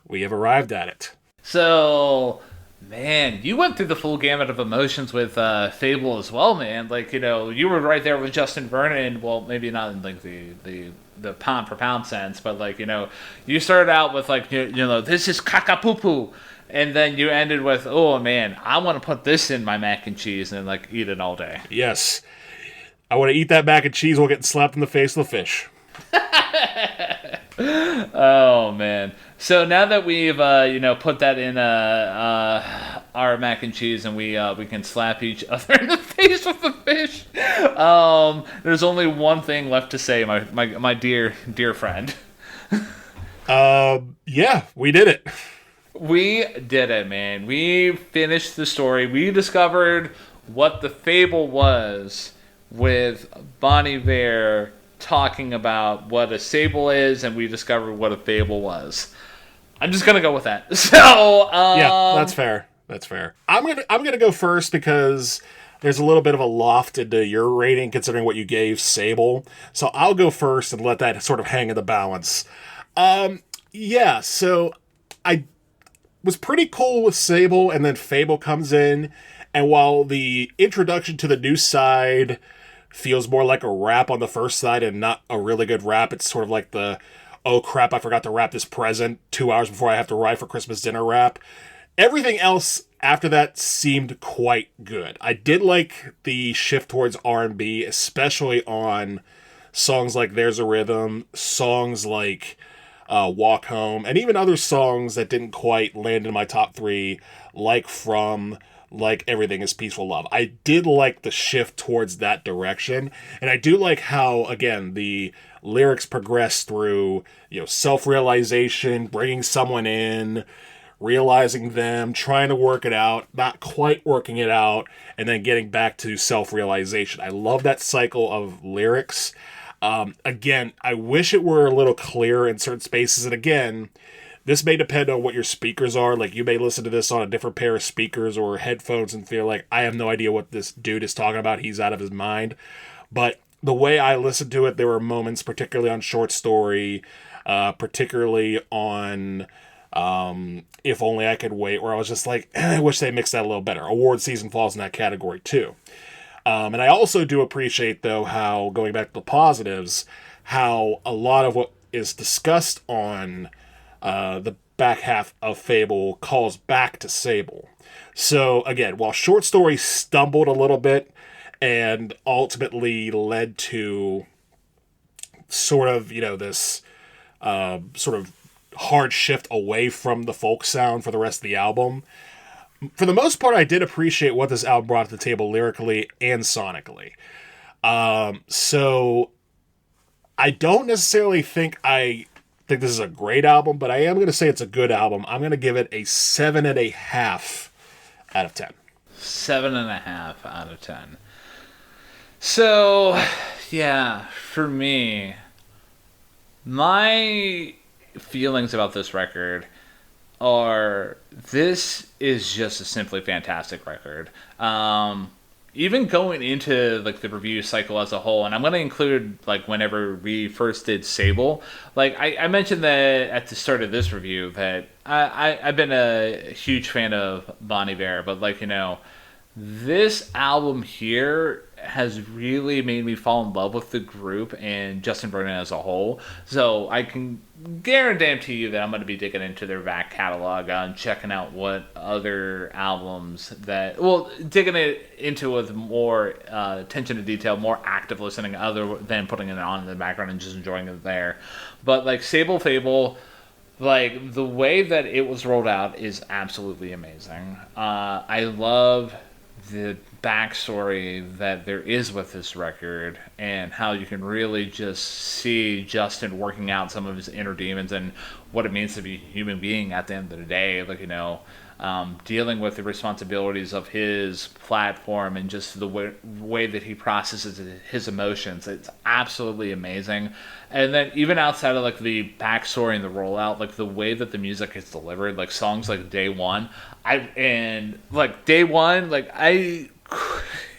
We have arrived at it. So, man, you went through the full gamut of emotions with fABLE as well, man. Like, you were right there with Justin Vernon. Well, maybe not in like the pound for pound sense, but like, you started out with like, this is caca-poo-poo. And then you ended with, oh man, I want to put this in my mac and cheese and like eat it all day. Yes. I want to eat that mac and cheese while getting slapped in the face with a fish. Oh man! So now that we've put that in our mac and cheese, and we can slap each other in the face with the fish, there's only one thing left to say, my dear friend. Yeah, we did it. We did it, man. We finished the story. We discovered what the fABLE was, with Bon Iver talking about what a SABLE is, and we discovered what a fABLE was. I'm just gonna go with that. So yeah, that's fair. That's fair. I'm gonna go first because there's a little bit of a loft into your rating considering what you gave SABLE. So I'll go first and let that sort of hang in the balance. Yeah. So I was pretty cool with SABLE, and then fABLE comes in, and while the introduction to the new side feels more like a rap on the first side and not a really good rap, it's sort of like the, oh crap, I forgot to wrap this present 2 hours before I have to arrive for Christmas dinner rap. Everything else after that seemed quite good. I did like the shift towards R&B, especially on songs like There's a Rhythm, songs like Walk Home, and even other songs that didn't quite land in my top three, like From, like Everything is Peaceful Love. I did like the shift towards that direction, and I do like how, again, the lyrics progress through, self-realization, bringing someone in, realizing them, trying to work it out, not quite working it out, and then getting back to self-realization. I love that cycle of lyrics. Again, I wish it were a little clearer in certain spaces, and again, this may depend on what your speakers are. Like, you may listen to this on a different pair of speakers or headphones and feel like, I have no idea what this dude is talking about. He's out of his mind. But the way I listened to it, there were moments, particularly on Short Story, particularly on If Only I Could Wait, where I was just like, I wish they mixed that a little better. Award season falls in that category too. And I also do appreciate, though, how, going back to the positives, how a lot of what is discussed on the back half of fABLE calls back to SABLE. So, again, while short story stumbled a little bit and ultimately led to sort of, this sort of hard shift away from the folk sound for the rest of the album, for the most part, I did appreciate what this album brought to the table lyrically and sonically. So I don't necessarily think this is a great album, but I am going to say it's a good album. I'm going to give it a 7.5 out of 10. 7.5 out of 10. So, yeah, for me, my feelings about this record are, this is just a simply fantastic record. Even going into like the review cycle as a whole, and I'm going to include like whenever we first did SABLE, like I mentioned that at the start of this review that I've been a huge fan of Bon Iver, but like, this album here has really made me fall in love with the group and Justin Vernon as a whole. So I can guarantee you that I'm going to be digging into their back catalog and checking out what other albums digging it into with more attention to detail, more active listening other than putting it on in the background and just enjoying it there. But like SABLE fABLE, like the way that it was rolled out is absolutely amazing. I love the backstory that there is with this record and how you can really just see Justin working out some of his inner demons and what it means to be a human being at the end of the day. Like, dealing with the responsibilities of his platform and just the way that he processes his emotions. It's absolutely amazing. And then even outside of like the backstory and the rollout, like the way that the music is delivered, like songs like Day One,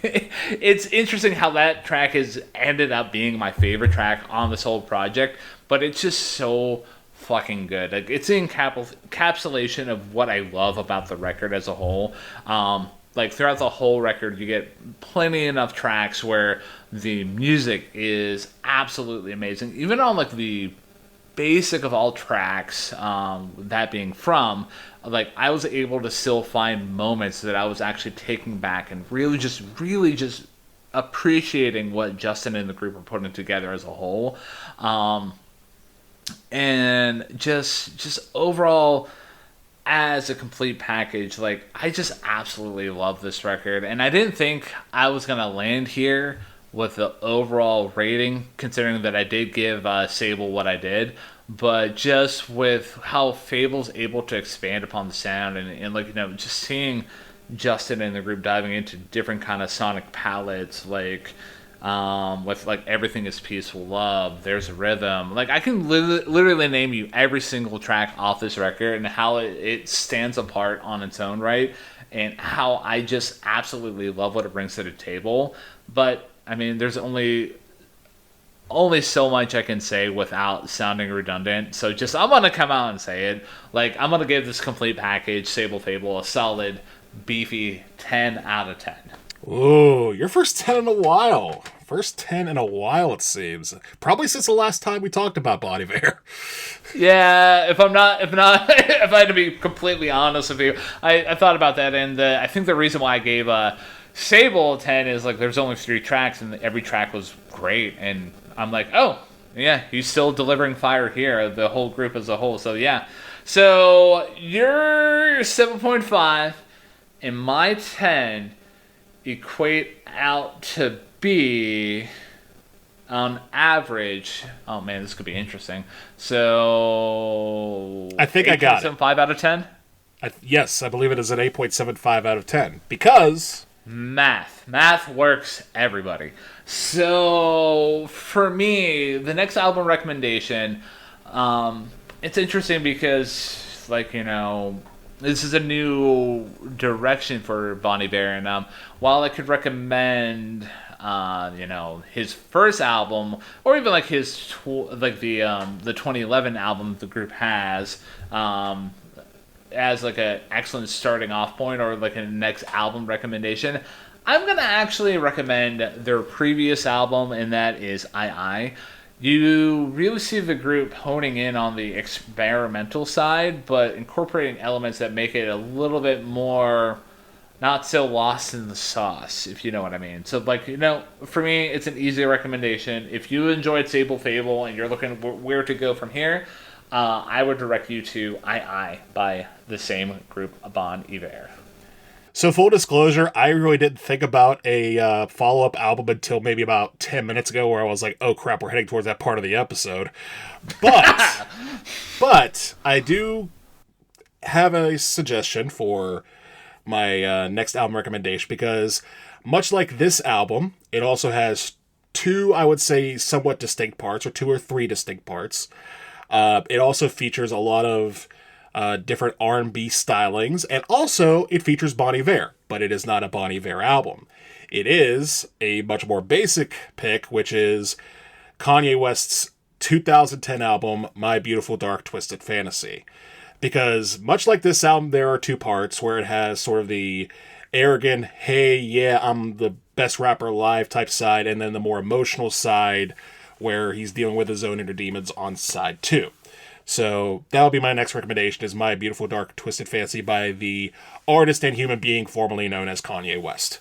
it's interesting how that track has ended up being my favorite track on this whole project, but it's just so fucking good. Like, it's an encapsulation of what I love about the record as a whole. Like throughout the whole record, you get plenty enough tracks where the music is absolutely amazing. Even on like the basic of all tracks, that being From, like I was able to still find moments that I was actually taking back and really just appreciating what Justin and the group are putting together as a whole. And just overall as a complete package, like I just absolutely love this record, and I didn't think I was gonna land here with the overall rating, considering that I did give SABLE what I did, but just with how fABLE's able to expand upon the sound and like just seeing Justin and the group diving into different kind of sonic palettes, like with like Everything Is Peaceful Love, There's a Rhythm. Like I can literally name you every single track off this record and how it stands apart on its own right, and how I just absolutely love what it brings to the table. But I mean, there's only so much I can say without sounding redundant. So just I'm gonna come out and say it. Like I'm gonna give this complete package, SABLE fABLE, a solid, beefy 10 out of 10. Ooh, your first 10 in a while. First 10 in a while, it seems. Probably since the last time we talked about Bon Iver. Yeah, if I had to be completely honest with you, I thought about that, and I think the reason why I gave SABLE 10 is like there's only 3 tracks, and every track was great, and I'm like, oh, yeah, he's still delivering fire here, the whole group as a whole, so yeah. So, your 7.5 and my 10 equate out to be on average. Oh man, this could be interesting. So I think I got it. 5 out of 10. Yes, I believe it is an 8.75 out of 10 because math works, everybody. So for me, the next album recommendation, it's interesting because like this is a new direction for Bon Iver, and while I could recommend his first album, or even like his the 2011 album the group has, as like an excellent starting off point or like a next album recommendation, I'm gonna actually recommend their previous album, and that is I. You really see the group honing in on the experimental side, but incorporating elements that make it a little bit more not so lost in the sauce, if you know what I mean. So, for me, it's an easy recommendation. If you enjoyed SABLE fABLE and you're looking where to go from here, I would direct you to I by the same group, Bon Iver. So full disclosure, I really didn't think about a follow-up album until maybe about 10 minutes ago, where I was like, oh crap, we're heading towards that part of the episode. But I do have a suggestion for my next album recommendation, because much like this album, it also has two, I would say, somewhat distinct parts, or two or three distinct parts. It also features a lot of different R&B stylings, and also it features Bon Iver, but it is not a Bon Iver album. It is a much more basic pick, which is Kanye West's 2010 album, My Beautiful Dark Twisted Fantasy. Because much like this album, there are two parts where it has sort of the arrogant, hey, yeah, I'm the best rapper alive type side, and then the more emotional side where he's dealing with his own inner demons on side 2. So that'll be my next recommendation, is My Beautiful Dark Twisted Fantasy by the artist and human being formerly known as Kanye West.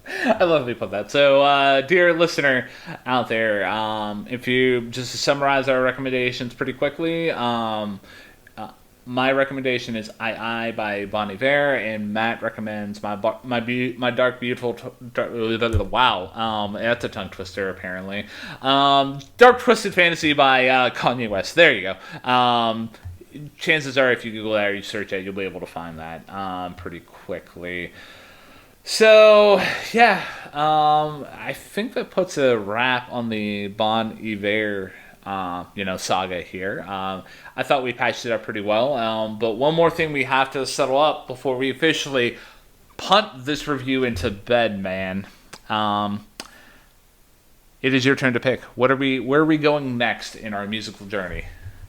I love that you put that. So, dear listener out there, if you just to summarize our recommendations pretty quickly, my recommendation is I by Bon Iver, and Matt recommends my dark beautiful wow, that's a tongue twister apparently. Dark Twisted Fantasy by Kanye West. There you go. Chances are, if you Google that or you search it, you'll be able to find that pretty quickly. So yeah, I think that puts a wrap on the Bon Iver saga here. I thought we patched it up pretty well. But one more thing we have to settle up before we officially punt this review into bed, man. It is your turn to pick. Where are we going next in our musical journey?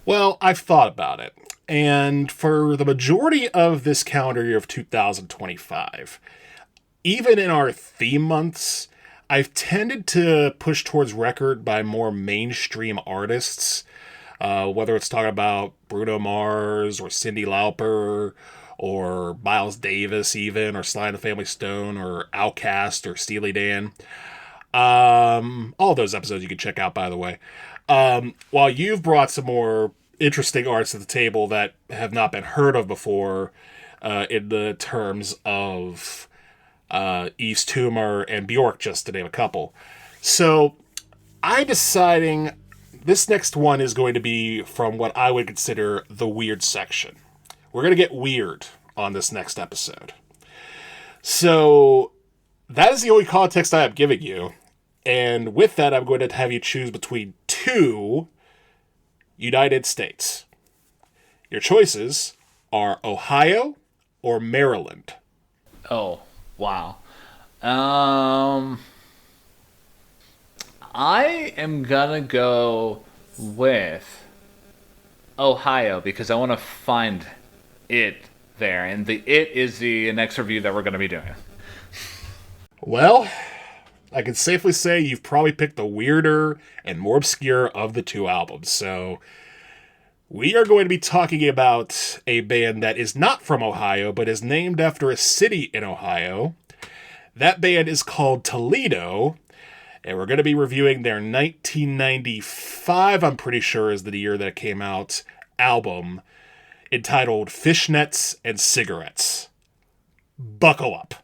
Well, I've thought about it. And for the majority of this calendar year of 2025, even in our theme months, I've tended to push towards record by more mainstream artists, whether it's talking about Bruno Mars or Cyndi Lauper or Miles Davis even, or Sly and the Family Stone or Outkast or Steely Dan. All those episodes you can check out, by the way. While you've brought some more interesting artists to the table that have not been heard of before, in the terms of East Toomer and Bjork, just to name a couple. So I'm deciding this next one is going to be from what I would consider the weird section. We're going to get weird on this next episode. So that is the only context I am giving you. And with that, I'm going to have you choose between two United States. Your choices are Ohio or Maryland. Oh, wow. I am gonna go with Ohio because I want to find it there, and the it is the next review that we're going to be doing. Well, I can safely say you've probably picked the weirder and more obscure of the two albums. So we are going to be talking about a band that is not from Ohio, but is named after a city in Ohio. That band is called Toledo, and we're going to be reviewing their 1995, I'm pretty sure is the year that it came out, album entitled Fishnets and Cigarettes. Buckle up.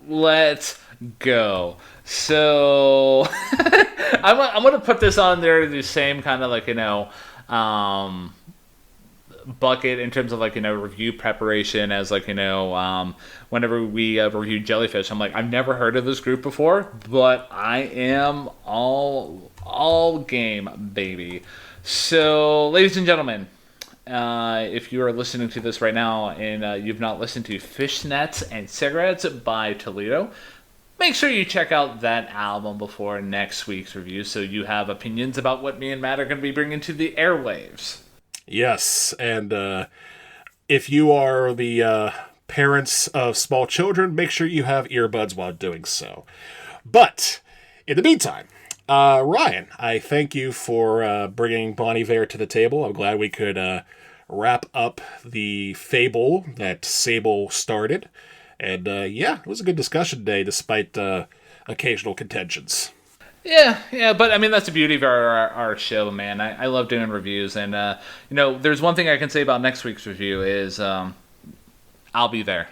Let's go. So I'm going to put this on there the same kind of bucket in terms of review preparation as whenever we review Jellyfish. I'm like, I've never heard of this group before, but I am all game, baby. So ladies and gentlemen, if you are listening to this right now and you've not listened to Fishnets and Cigarettes by Toledo, make sure you check out that album before next week's review so you have opinions about what me and Matt are going to be bringing to the airwaves. Yes, and if you are the parents of small children, make sure you have earbuds while doing so. But in the meantime, Ryan, I thank you for bringing Bon Iver to the table. I'm glad we could wrap up the fABLE that SABLE started. And yeah, it was a good discussion today, despite occasional contentions. Yeah, but I mean, that's the beauty of our show, man. I love doing reviews, and there's one thing I can say about next week's review is I'll be there.